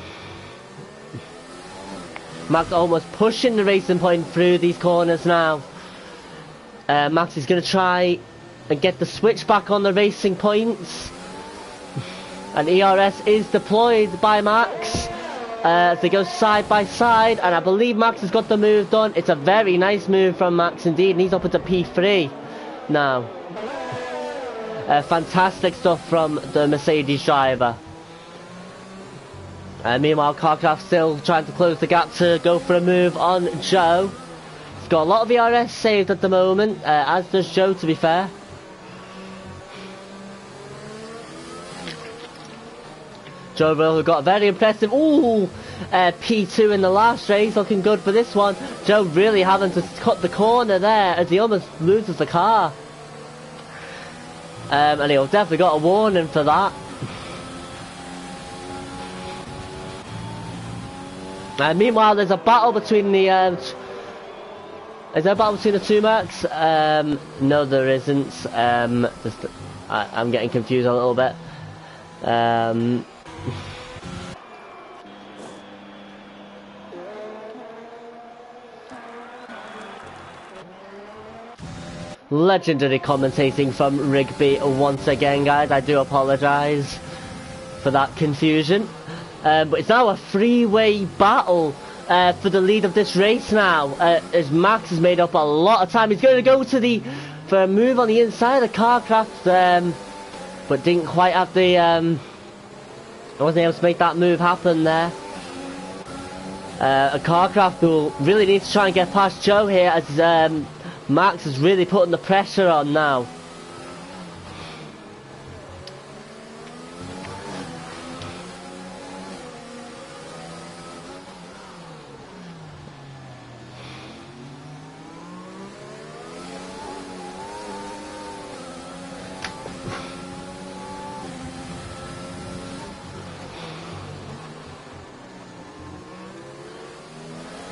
[SPEAKER 1] Max almost pushing the racing point through these corners now. Max is going to try and get the switch back on the racing points. And ERS is deployed by Max. As they go side by side, and I believe Max has got the move done. It's a very nice move from Max indeed, and he's up into P3 now. Fantastic stuff from the Mercedes driver. Meanwhile, Carcraft still trying to close the gap to go for a move on Joe. He's got a lot of ERS saved at the moment, as does Joe, to be fair. Joe Royal got a very impressive P2 in the last race, looking good for this one. Joe really having to cut the corner there as he almost loses the car. And he'll definitely got a warning for that. Meanwhile, there's a battle between the is there a battle between the two Max? No, there isn't. I'm getting confused a little bit. Legendary commentating from Rigby once again, guys. I do apologise for that confusion. But it's now a three-way battle for the lead of this race now. As Max has made up a lot of time. He's going to go to for a move on the inside of Carcraft, but didn't quite have the wasn't able to make that move happen there. A Carcraft who really needs to try and get past Joe here, as Max is really putting the pressure on now.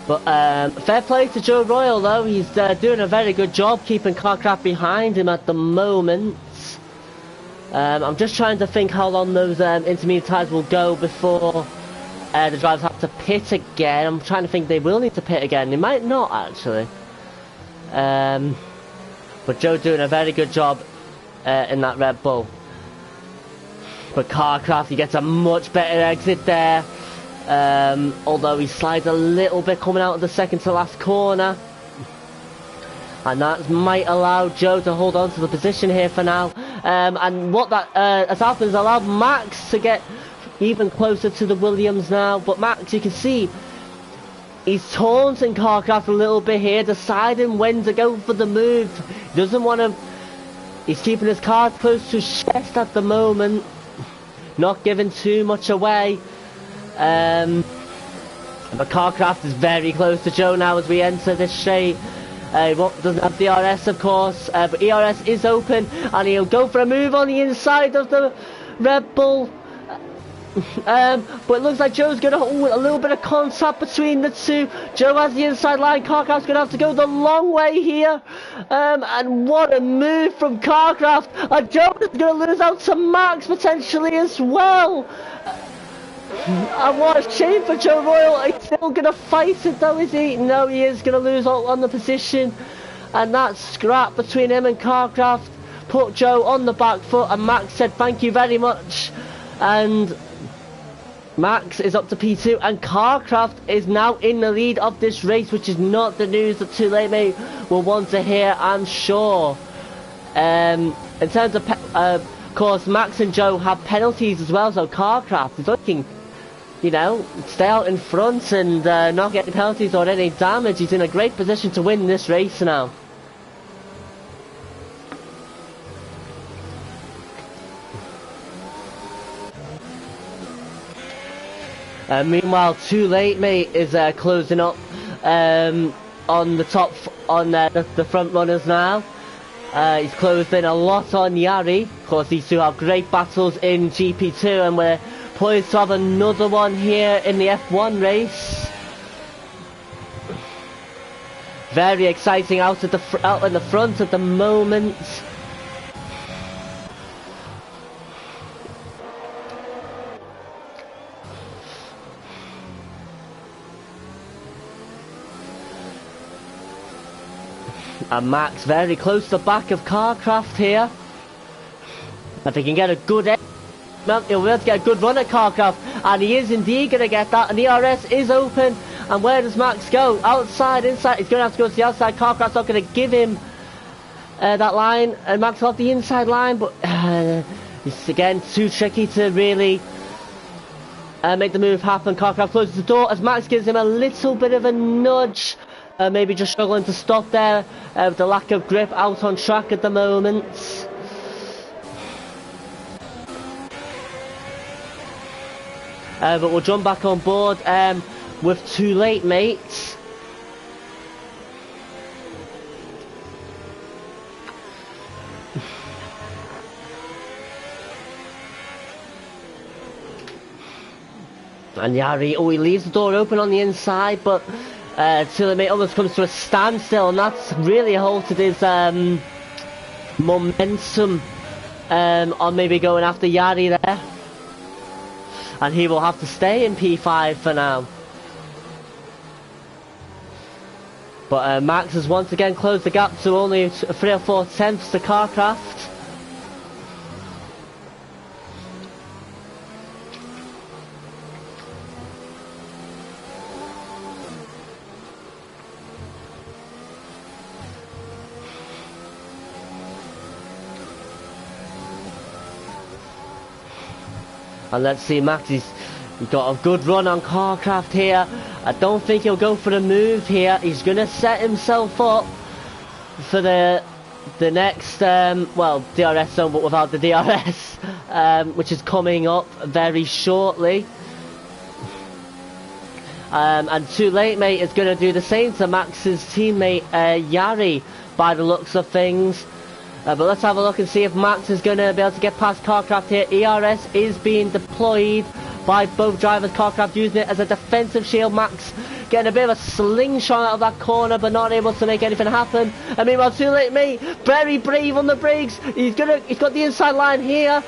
[SPEAKER 1] But fair play to Joe Royal though, he's doing a very good job keeping Carcraft behind him at the moment. I'm just trying to think how long those intermediate tyres will go before the drivers have to pit again. I'm trying to think, they will need to pit again, they might not actually. But Joe doing a very good job in that Red Bull. But Carcraft, he gets a much better exit there. Although he slides a little bit coming out of the second to last corner, and that might allow Joe to hold on to the position here for now. And what that has happened is allowed Max to get even closer to the Williams now. But Max, you can see, he's taunting Carcraft a little bit here, deciding when to go for the move. Doesn't want to... He's keeping his cards close to his chest at the moment, not giving too much away. But Carcraft is very close to Joe now as we enter this straight. Doesn't have DRS, of course, but ERS is open, and he'll go for a move on the inside of the Red Bull. But it looks like Joe's going to... a little bit of contact between the two. Joe has the inside line. Carcraft's going to have to go the long way here. And what a move from Carcraft. And Joe is going to lose out to Max potentially as well. And what a shame for Joe Royal. He's still going to fight it though, is he? No, he is going to lose out on the position. And that scrap between him and Carcraft put Joe on the back foot. And Max said thank you very much. And Max is up to P2, and Carcraft is now in the lead of this race, which is not the news that Too Late Mate will want to hear, I'm sure. In terms of course, Max and Joe have penalties as well, so Carcraft is looking, you know, stay out in front and not get any penalties or any damage. He's in a great position to win this race now. Meanwhile, Too Late Mate is closing up on the top, on the front runners now. He's closed in a lot on Yari. Of course, these two have great battles in GP2, and we're poised to have another one here in the F1 race. Very exciting out in the front at the moment. And Max very close to the back of Carcraft here. If he can get a good he'll be able to get a good run at Carcraft, and he is indeed going to get that, and the ERS is open. And where does Max go? Outside, inside? He's going to have to go to the outside. Carcraft's not going to give him that line, and Max will have the inside line, but it's again too tricky to really make the move happen. Carcraft closes the door as Max gives him a little bit of a nudge. Maybe just struggling to stop there with the lack of grip out on track at the moment. But we'll jump back on board with Too Late Mate. And Yari, he leaves the door open on the inside, but Too Late Mate almost comes to a standstill, and that's really halted his momentum on maybe going after Yari there. And he will have to stay in P5 for now. But Max has once again closed the gap to only 3 or 4 tenths to Carcraft. And let's see, Max, he's got a good run on Carcraft here. I don't think he'll go for the move here. He's going to set himself up for the next, well, DRS zone, but without the DRS, which is coming up very shortly. And Too Late Mate is going to do the same to Max's teammate Yari, by the looks of things. But let's have a look and see if Max is going to be able to get past Carcraft here. ERS is being deployed by both drivers. Carcraft using it as a defensive shield. Max getting a bit of a slingshot out of that corner, but not able to make anything happen. And meanwhile, Too Late Mate, very brave on the brakes. He's got the inside line here.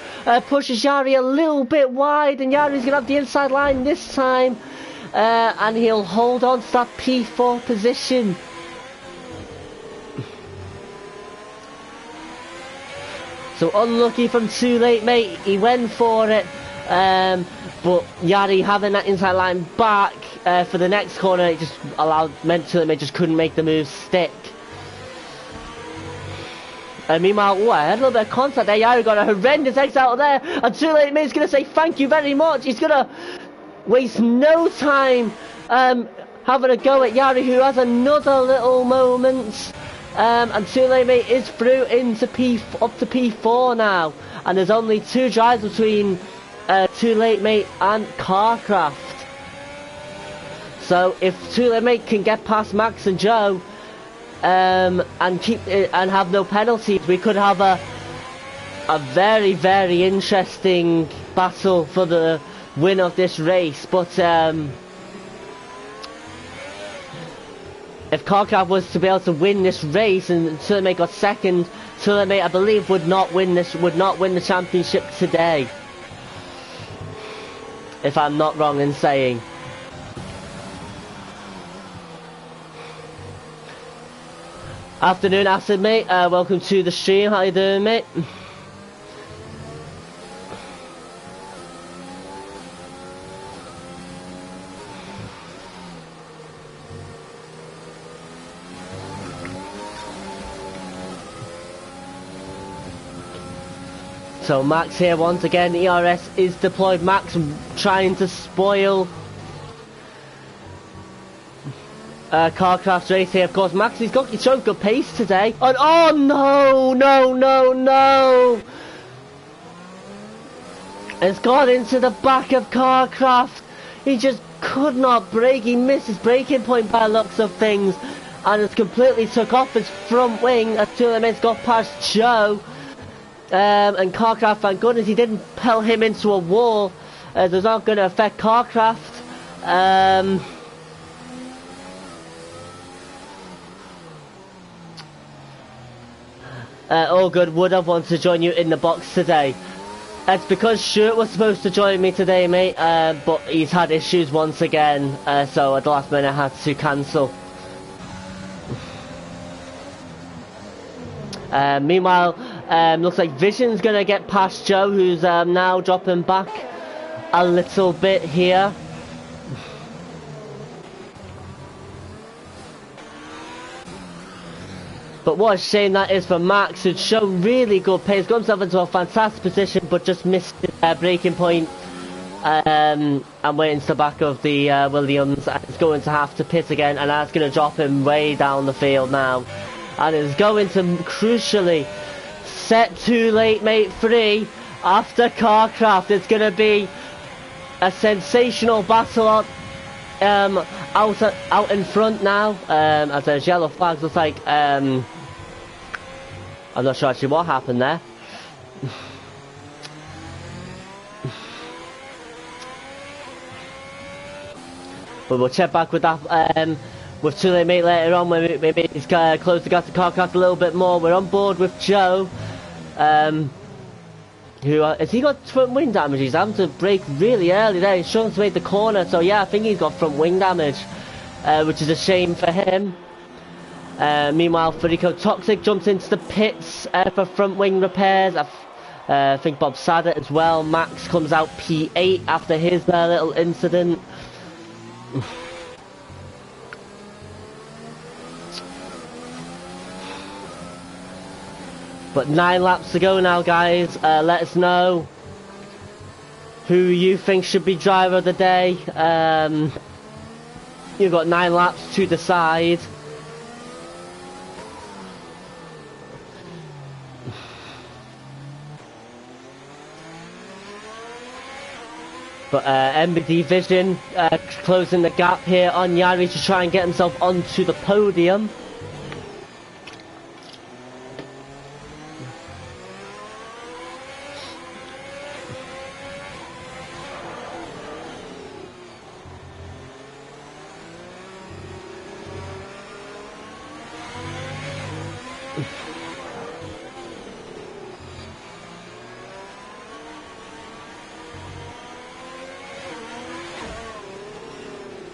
[SPEAKER 1] Pushes Yari a little bit wide, and Yari's going to have the inside line this time. And he'll hold on to that P4 position. So unlucky from Too Late Mate, he went for it, but Yari having that inside line back for the next corner, it just Too Late Mate just couldn't make the move stick. Meanwhile, I had a little bit of contact there. Yari got a horrendous exit out of there. And Too Late Mate's going to say thank you very much. He's going to waste no time having a go at Yari, who has another little moment. And Too Late Mate is through into up to P4 now. And there's only 2 drives between Too Late Mate and Carcraft. So if Too Late Mate can get past Max and Joe, and keep and have no penalties, we could have a very, very interesting battle for the win of this race. But if Carcraft was to be able to win this race and Too Late Mate got second, Too Late Mate, I believe, would not win the championship today, if I'm not wrong in saying. Afternoon, Acid mate. Welcome to the stream. How you doing, mate? So Max here once again. ERS is deployed. Max trying to spoil Carcraft's race here. Of course, Max, he's shown good pace today. And oh no! It's gone into the back of Carcraft. He just could not brake. He missed his braking point by the looks of things, and it's completely took off his front wing as Too Late Mate's got past Joe. And Carcraft, thank goodness he didn't pell him into a wall, as it's not going to affect Carcraft. All good. Would have wanted to join you in the box today. It's because Stuart was supposed to join me today, mate, but he's had issues once again, so at the last minute I had to cancel. Meanwhile, looks like Vision's going to get past Joe, who's now dropping back a little bit here. But what a shame that is for Max, who'd shown really good pace, got himself into a fantastic position, but just missed his braking point, and went into the back of the Williams. It's going to have to pit again, and that's going to drop him way down the field now. And it's going to crucially set Too Late Mate free after Carcraft. It's going to be a sensational battle out in front now, as there's yellow flags. Looks like I'm not sure actually what happened there. But we'll check back with that with Too Late Mate later on, when maybe he's closed the gap to Carcraft a little bit more. We're on board with Joe, who has he got front wing damage? He's having to brake really early there. He's struggling to make the corner, so yeah, I think he's got front wing damage, which is a shame for him. Meanwhile, Federico Toxic jumps into the pits for front wing repairs. I think Bob Sadat as well. Max comes out P8 after his little incident. But 9 laps to go now, guys. Let us know who you think should be driver of the day. You've got 9 laps to decide. But MBD Vision closing the gap here on Yari to try and get himself onto the podium.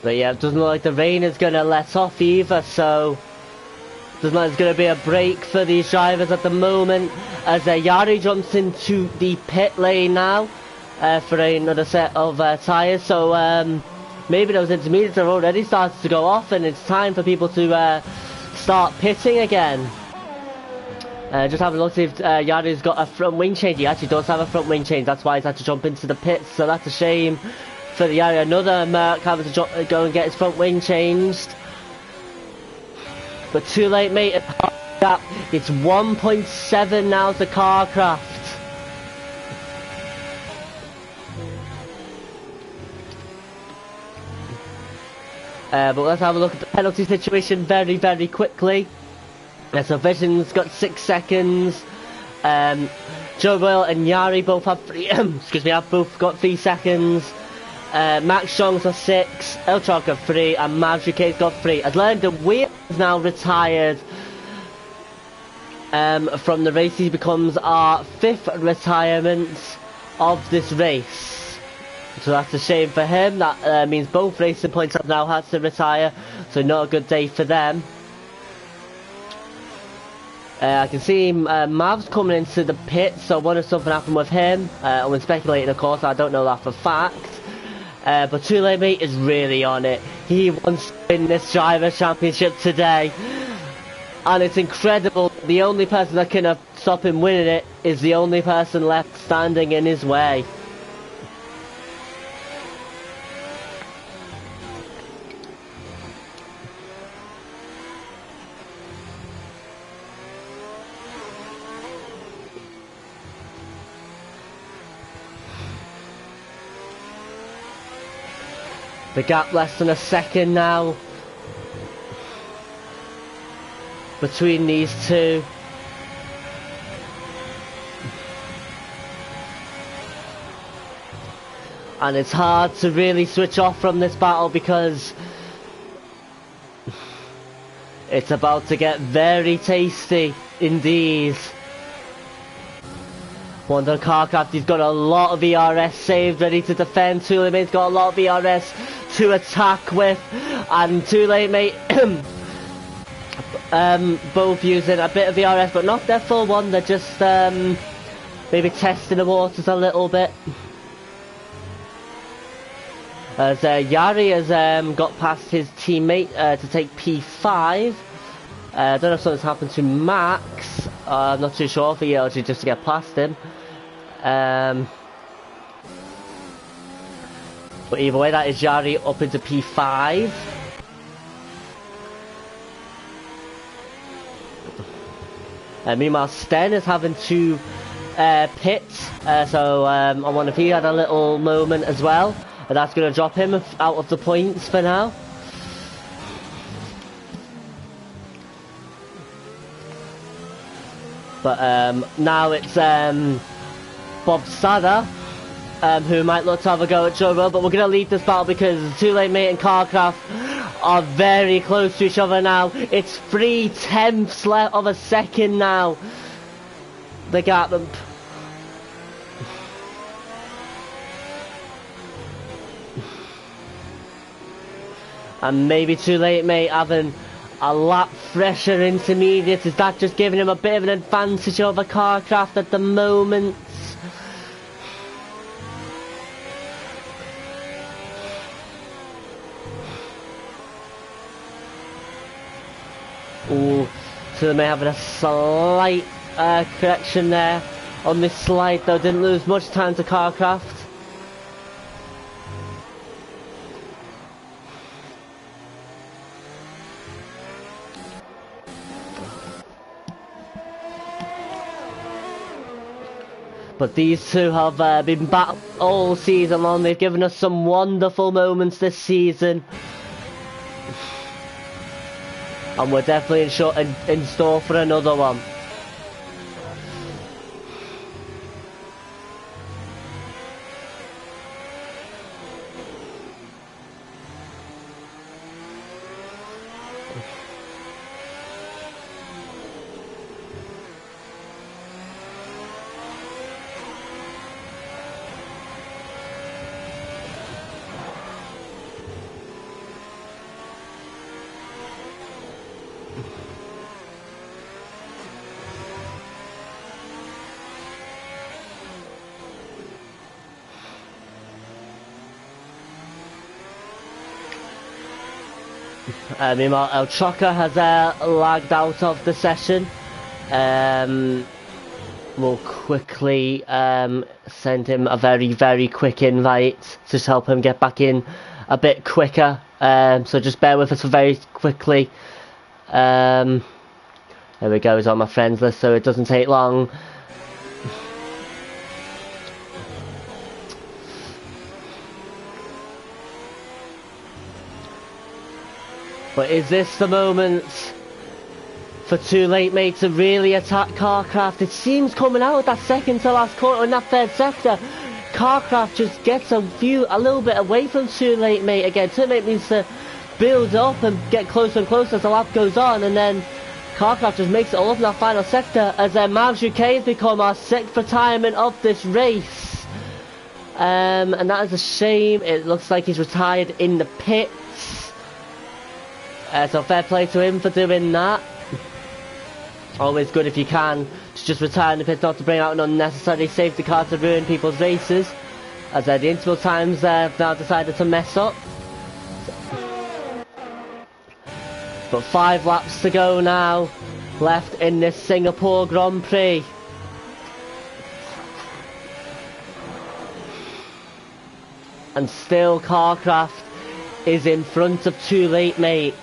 [SPEAKER 1] But yeah, it doesn't look like the rain is going to let off either, so doesn't look like there's going to be a break for these drivers at the moment, as Yari jumps into the pit lane now for another set of tyres. So maybe those intermediates have already started to go off, and it's time for people to start pitting again. Just having a look, see if Yari's got a front wing change. He actually does have a front wing change, that's why he's had to jump into the pits, so that's a shame for the Yari. Another Merc having to go and get his front wing changed. But too late, mate. It's 1.7 now to Carcraft. But let's have a look at the penalty situation very, very quickly. So Vision's got 6 seconds. Joe Boyle and Yari both have 3. Excuse me, have both got 3 seconds. Max Strong's got 6. Eltrog got 3, and Maverick's got 3. I've learned that Weir is now retired from the race. He becomes our 5th retirement of this race. So that's a shame for him. That means both racing points have now had to retire. So not a good day for them. I can see Mav's coming into the pit, so I wonder if something happened with him. I've been speculating, of course, I don't know that for fact. But Too Late Mate is really on it. He wants to win this Driver Championship today. And it's incredible. The only person that can stop him winning it is the only person left standing in his way. The gap less than a second now between these two. And it's hard to really switch off from this battle because it's about to get very tasty indeed. Wonder Carcraft, he's got a lot of ERS saved, ready to defend. Too Late Mate's got a lot of ERS to attack with, and Too Late Mate both using a bit of ERS, but not their full one. They're just maybe testing the waters a little bit. As Yari has got past his teammate to take P5. I don't know if something's happened to Max. I'm not too sure if he actually just to get past him. But either way, that is Yari up into P5. Meanwhile, Sten is having to pit, so I wonder if he had a little moment as well. And that's going to drop him out of the points for now. But now it's Bob Sada who might look to have a go at Joe Will, but we're going to leave this battle because Too Late Mate and Carcraft are very close to each other now. It's 3/10 left of a second now. The gap. And maybe Too Late Mate having a lap fresher intermediate. Is that just giving him a bit of an advantage over Carcraft at the moment? Ooh, so they may have a slight correction there on this slide though. Didn't lose much time to Carcraft. But these two have been back all season long. They've given us some wonderful moments this season. And we're definitely in store for another one. Meanwhile, El Choca has lagged out of the session. We'll quickly send him a very, very quick invite to help him get back in a bit quicker. So just bear with us very quickly. There we go, he's on my friends list, so it doesn't take long. But is this the moment for Too Late Mate to really attack Carcraft? It seems coming out of that second to last corner in that third sector, Carcraft just gets a little bit away from Too Late Mate again. Too Late Mate needs to build up and get closer and closer as the lap goes on, and then Carcraft just makes it all up in that final sector as Mavs UK has become our sixth retirement of this race. And that is a shame. It looks like he's retired in the pits. So fair play to him for doing that. Always good if you can to just retire in the pits, not to bring out an unnecessary safety car to ruin people's races. As the interval times have now decided to mess up. But 5 laps to go now, left in this Singapore Grand Prix. And still Carcraft is in front of Too Late Mate.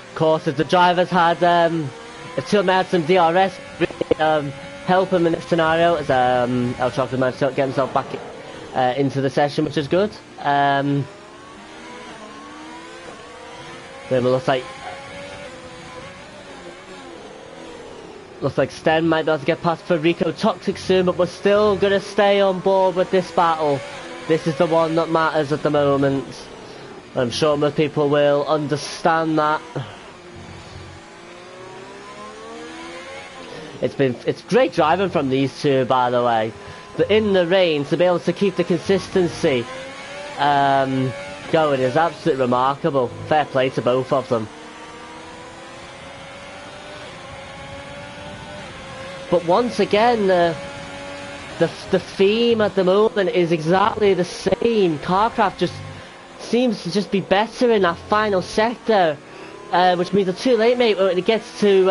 [SPEAKER 1] Of course, if the drivers had, if Tilman had some DRS, really, help him in this scenario, as El Chocolate managed to get himself back into the session, which is good. Then it looks like Sten might be able to get past Federico Toxic soon, but we're still going to stay on board with this battle. This is the one that matters at the moment. I'm sure most people will understand that. It's great driving from these two, by the way. But in the rain, to be able to keep the consistency going is absolutely remarkable. Fair play to both of them. But once again, the theme at the moment is exactly the same. Carcraft just seems to just be better in that final sector, which means the Too Late Mate, when it gets to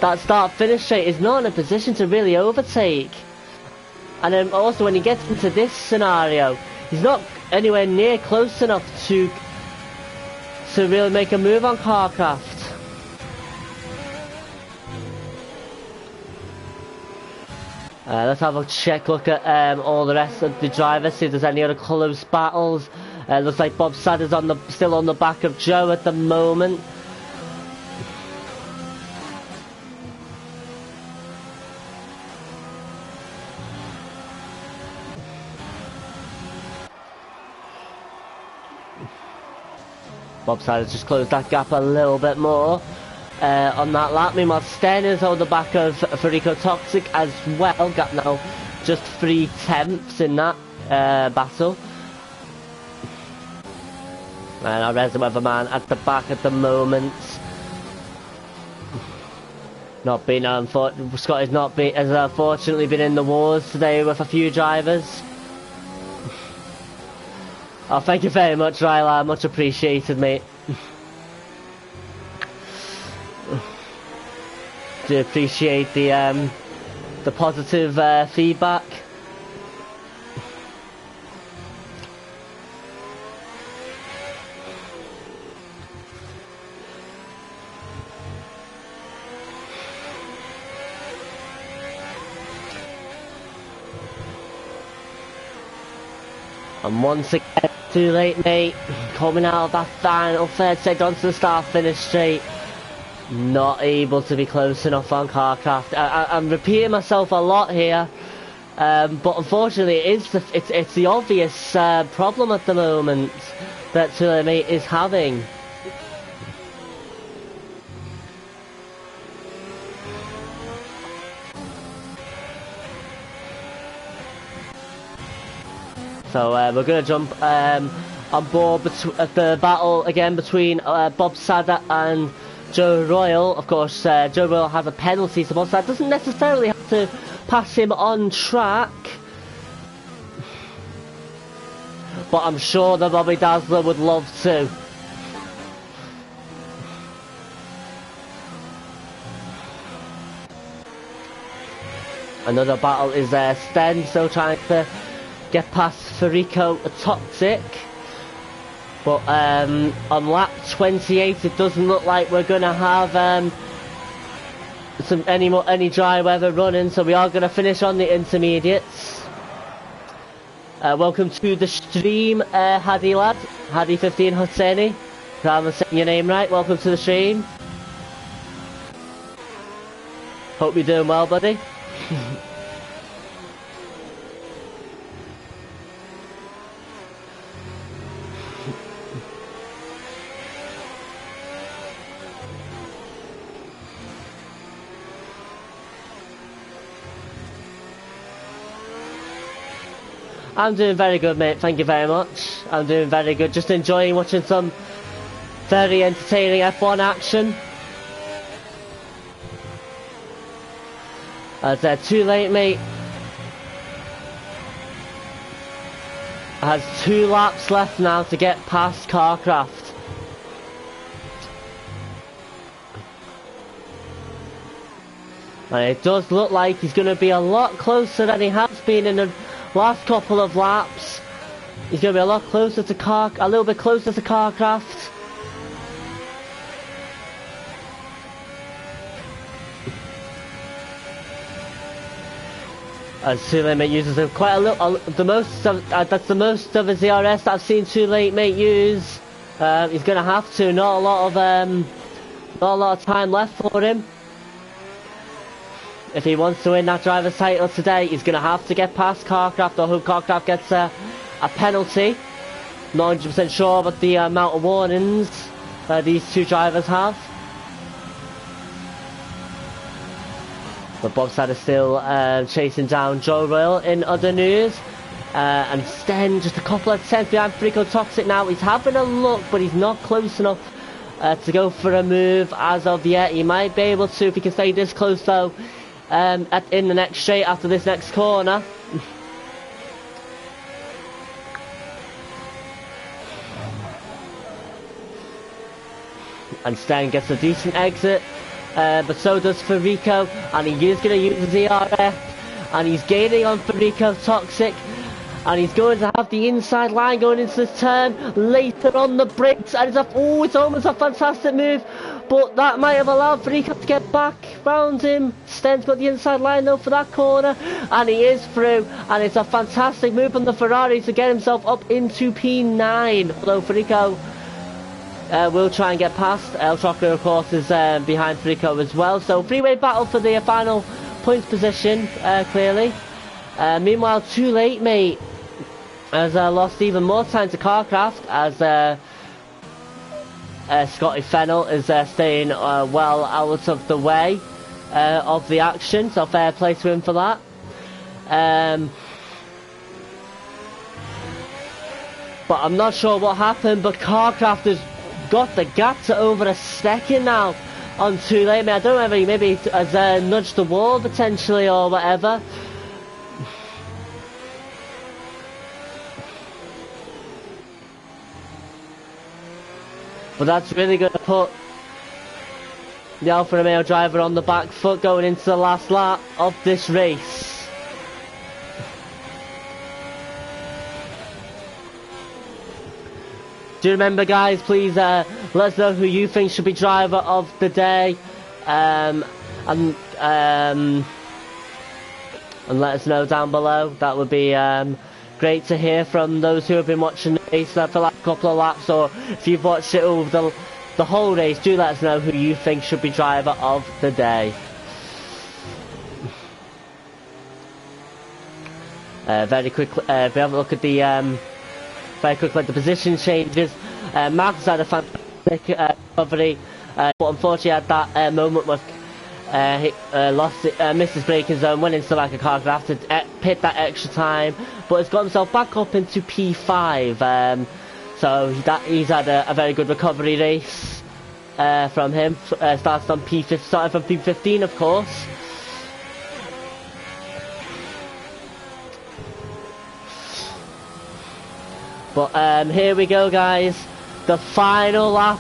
[SPEAKER 1] that start-finish straight, is not in a position to really overtake. And then also when he gets into this scenario, he's not anywhere near close enough to really make a move on Carcraft. Let's have a look at all the rest of the drivers, see if there's any other close battles. Looks like Bob Sadder's still on the back of Joe at the moment. Bob Sadder's just closed that gap a little bit more on that lap. Meanwhile, Sten is on the back of Federico Toxic as well. Gap now just 3/10 in that battle. And our Resident Weatherman at the back at the moment. Scott has unfortunately been in the wars today with a few drivers. Oh, thank you very much, Ryla. Much appreciated, mate. Do appreciate the positive feedback. And once again, Too Late Mate, coming out of that final third sector onto the start-finish straight. Not able to be close enough on Carcraft. I'm repeating myself a lot here, but unfortunately it's the obvious problem at the moment that Too Late Mate is having. So we're going to jump on board the battle again between Bob Sadder and Joe Royal. Of course, Joe Royal has a penalty, so Bob Sadder doesn't necessarily have to pass him on track. But I'm sure that Bobby Dazzler would love to. Another battle is Sten still trying to get past Federico Toxic. But on lap 28 it doesn't look like we're going to have any dry weather running, so we are going to finish on the intermediates. Welcome to the stream, Hadi lad, Hadi 15 Husseini, if I'm saying your name right. Welcome to the stream. Hope you're doing well, buddy. I'm doing very good, mate, thank you very much. I'm doing very good, just enjoying watching some very entertaining F1 action. As Too Late Mate has 2 laps left now to get past Carcraft. And it does look like he's going to be a lot closer than he has been in the last couple of laps. He's going to be a lot closer to a little bit closer to Carcraft. As Too Late Mate uses him quite a little, that's the most of his DRS that I've seen Too Late Mate use. He's going to have to. Not a lot of time left for him. If he wants to win that driver's title today, he's going to have to get past Carcraft. I hope Carcraft gets a penalty. Not 100% sure about the amount of warnings these two drivers have. But Bob Sad is still chasing down Joe Royal in other news. And Sten just a couple of tenths behind Frico Toxic now. He's having a look, but he's not close enough to go for a move as of yet. He might be able to if he can stay this close though. In the next straight after this next corner. And Sten gets a decent exit, but so does Federico, and he is going to use the ZRF, and he's gaining on Federico Toxic, and he's going to have the inside line going into this turn later on the brakes, and it's almost a fantastic move, but that might have allowed Federico to get back round him. Sten's got the inside line though for that corner, and he is through, and it's a fantastic move from the Ferrari to get himself up into P9, although Federico will try and get past. El Chocolate of course is behind Federico as well, so three-way battle for the final points position clearly. Meanwhile Too Late Mate has lost even more time to Carcraft as Scotty Fennell is staying well out of the way of the action, so fair play to him for that. But I'm not sure what happened, but Carcraft has got the gap to over a second now on Too Late Mate. I don't know whether he maybe has nudged the wall potentially or whatever. But that's really going to put the Alfa Romeo driver on the back foot going into the last lap of this race. Do you remember, guys, please let us know who you think should be driver of the day, and let us know down below. That would be great to hear from those who have been watching the race for the last couple of laps, or if you've watched it over the whole race, do let us know who you think should be driver of the day. Very quickly, if we have a look at the very quickly at the position changes, Marcus had a fantastic recovery, but unfortunately had that moment with Missed his braking zone, went into like a car craft to pit that extra time, but has got himself back up into P5. So he's had a very good recovery race from him. Started from P15, of course. But here we go, guys. The final lap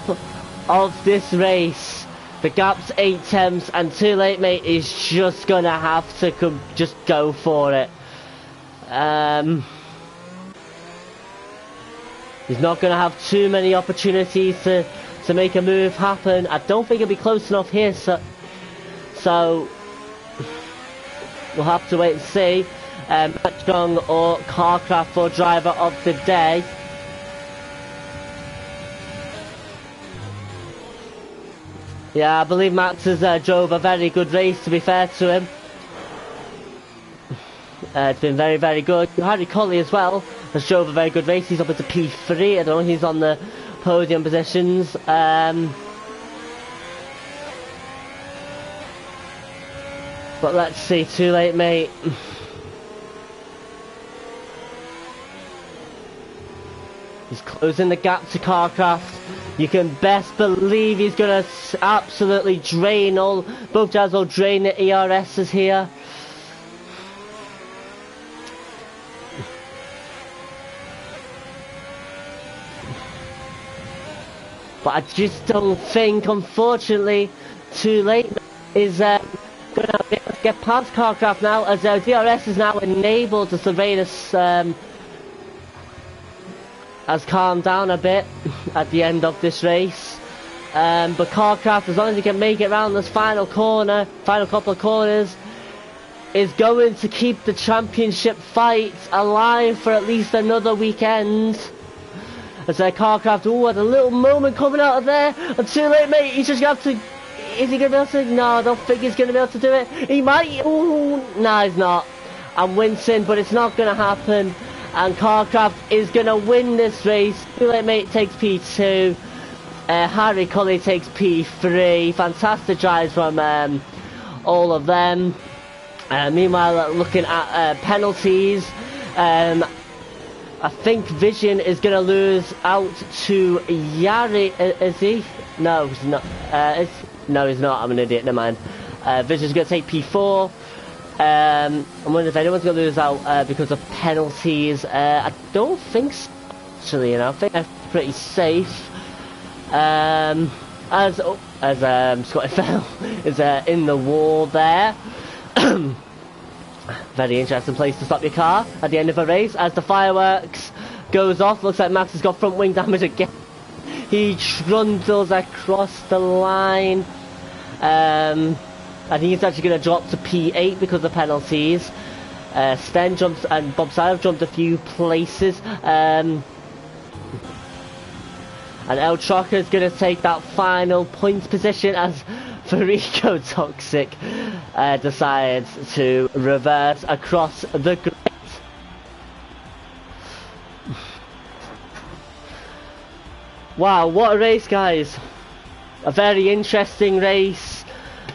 [SPEAKER 1] of this race. The gap's 8 tenths, and Too Late Mate is just gonna have to just go for it. He's not gonna have too many opportunities to make a move happen. I don't think he'll be close enough here, so we'll have to wait and see. Matt Young or Carcraft for driver of the day. Yeah, I believe Max has drove a very good race, to be fair to him. It's been very, very good. Harry Colley as well has drove a very good race. He's up into P3. I don't know, he's on the podium positions. But let's see, Too Late Mate. He's closing the gap to Carcraft. You can best believe he's going to absolutely drain both drivers will drain the ERSs here. But I just don't think, unfortunately, Too Late is going to be able to get past Carcraft now, as DRS is now enabled. The Sylvanus has calmed down a bit at the end of this race. But Carcraft, as long as he can make it around this final couple of corners, is going to keep the championship fight alive for at least another weekend. As Carcraft, had a little moment coming out of there, and Too Late Mate, he's just going to have to... Is he going to be able to... No, I don't think he's going to be able to do it. He might... Ooh, no, he's not. I'm wincing, but it's not going to happen. And Carcraft is going to win this race. Too Late Mate takes P2. Harry Colley takes P3. Fantastic drives from all of them. Meanwhile, looking at penalties, I think Vision is going to lose out to Yari. Is he? No, he's not. No, he's not. I'm an idiot. Never mind. Vision's going to take P4. I'm wondering if anyone's going to lose out because of penalties. I don't think so, actually, I think they're pretty safe. As Scotty Fell is in the wall there. Very interesting place to stop your car at the end of a race. As the fireworks goes off, looks like Max has got front wing damage again. He trundles across the line. And he's actually going to drop to P8 because of penalties. Sten jumps and Bob Side have jumped a few places. And El Trocker is going to take that final points position as Farico Toxic decides to reverse across the grid. Wow, what a race, guys. A very interesting race.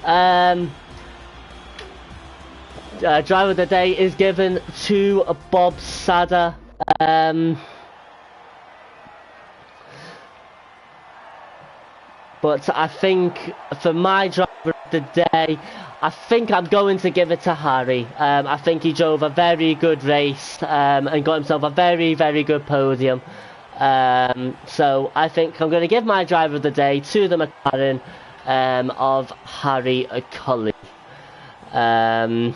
[SPEAKER 1] Driver of the day is given to Bob Sadder. But I think for my driver of the day, I think I'm going to give it to Harry. I think he drove a very good race and got himself a very, very good podium. So I think I'm going to give my driver of the day to the McLaren of Harry Colley. And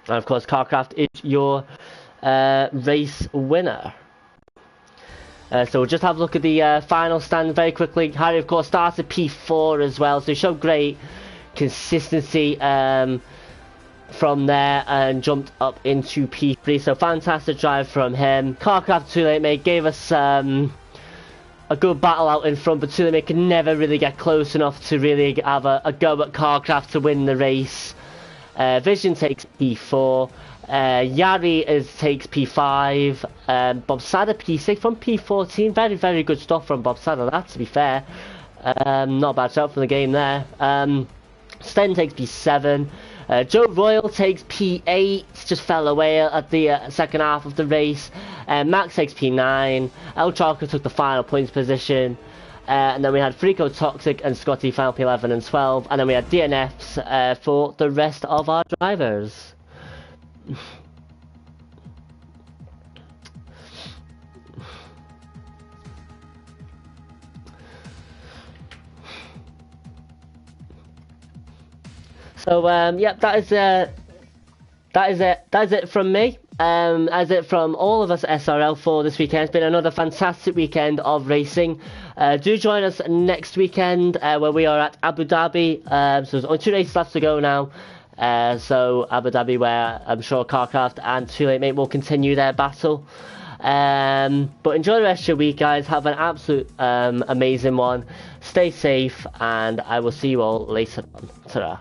[SPEAKER 1] of course, Carcraft is your race winner. So we'll just have a look at the final stand very quickly. Harry, of course, started P4 as well, so he showed great consistency from there and jumped up into P3. So fantastic drive from him. Carcraft Too Late Mate gave us a good battle out in front, but Too Late Mate could never really get close enough to really have a go at Carcraft to win the race. Vision takes P4. Yari takes P5. Bob Sadder P6 from P14. Very, very good stuff from Bob Sadder, that, to be fair. Not a bad shout from the game there. Sten takes P7. Joe Royal takes P8, just fell away at the second half of the race. Max takes P9. El Charco took the final points position. And then we had Frico Toxic and Scotty final P11 and 12. And then we had DNFs for the rest of our drivers. So yep, that is it from me. As it from all of us at SRL for this weekend. It's been another fantastic weekend of racing. Do join us next weekend where we are at Abu Dhabi. So there's only 2 races left to go now. So Abu Dhabi, where I'm sure Carcraft and Too Late Mate will continue their battle. But enjoy the rest of your week, guys. Have an absolute amazing one. Stay safe, and I will see you all later on. Ta-ra.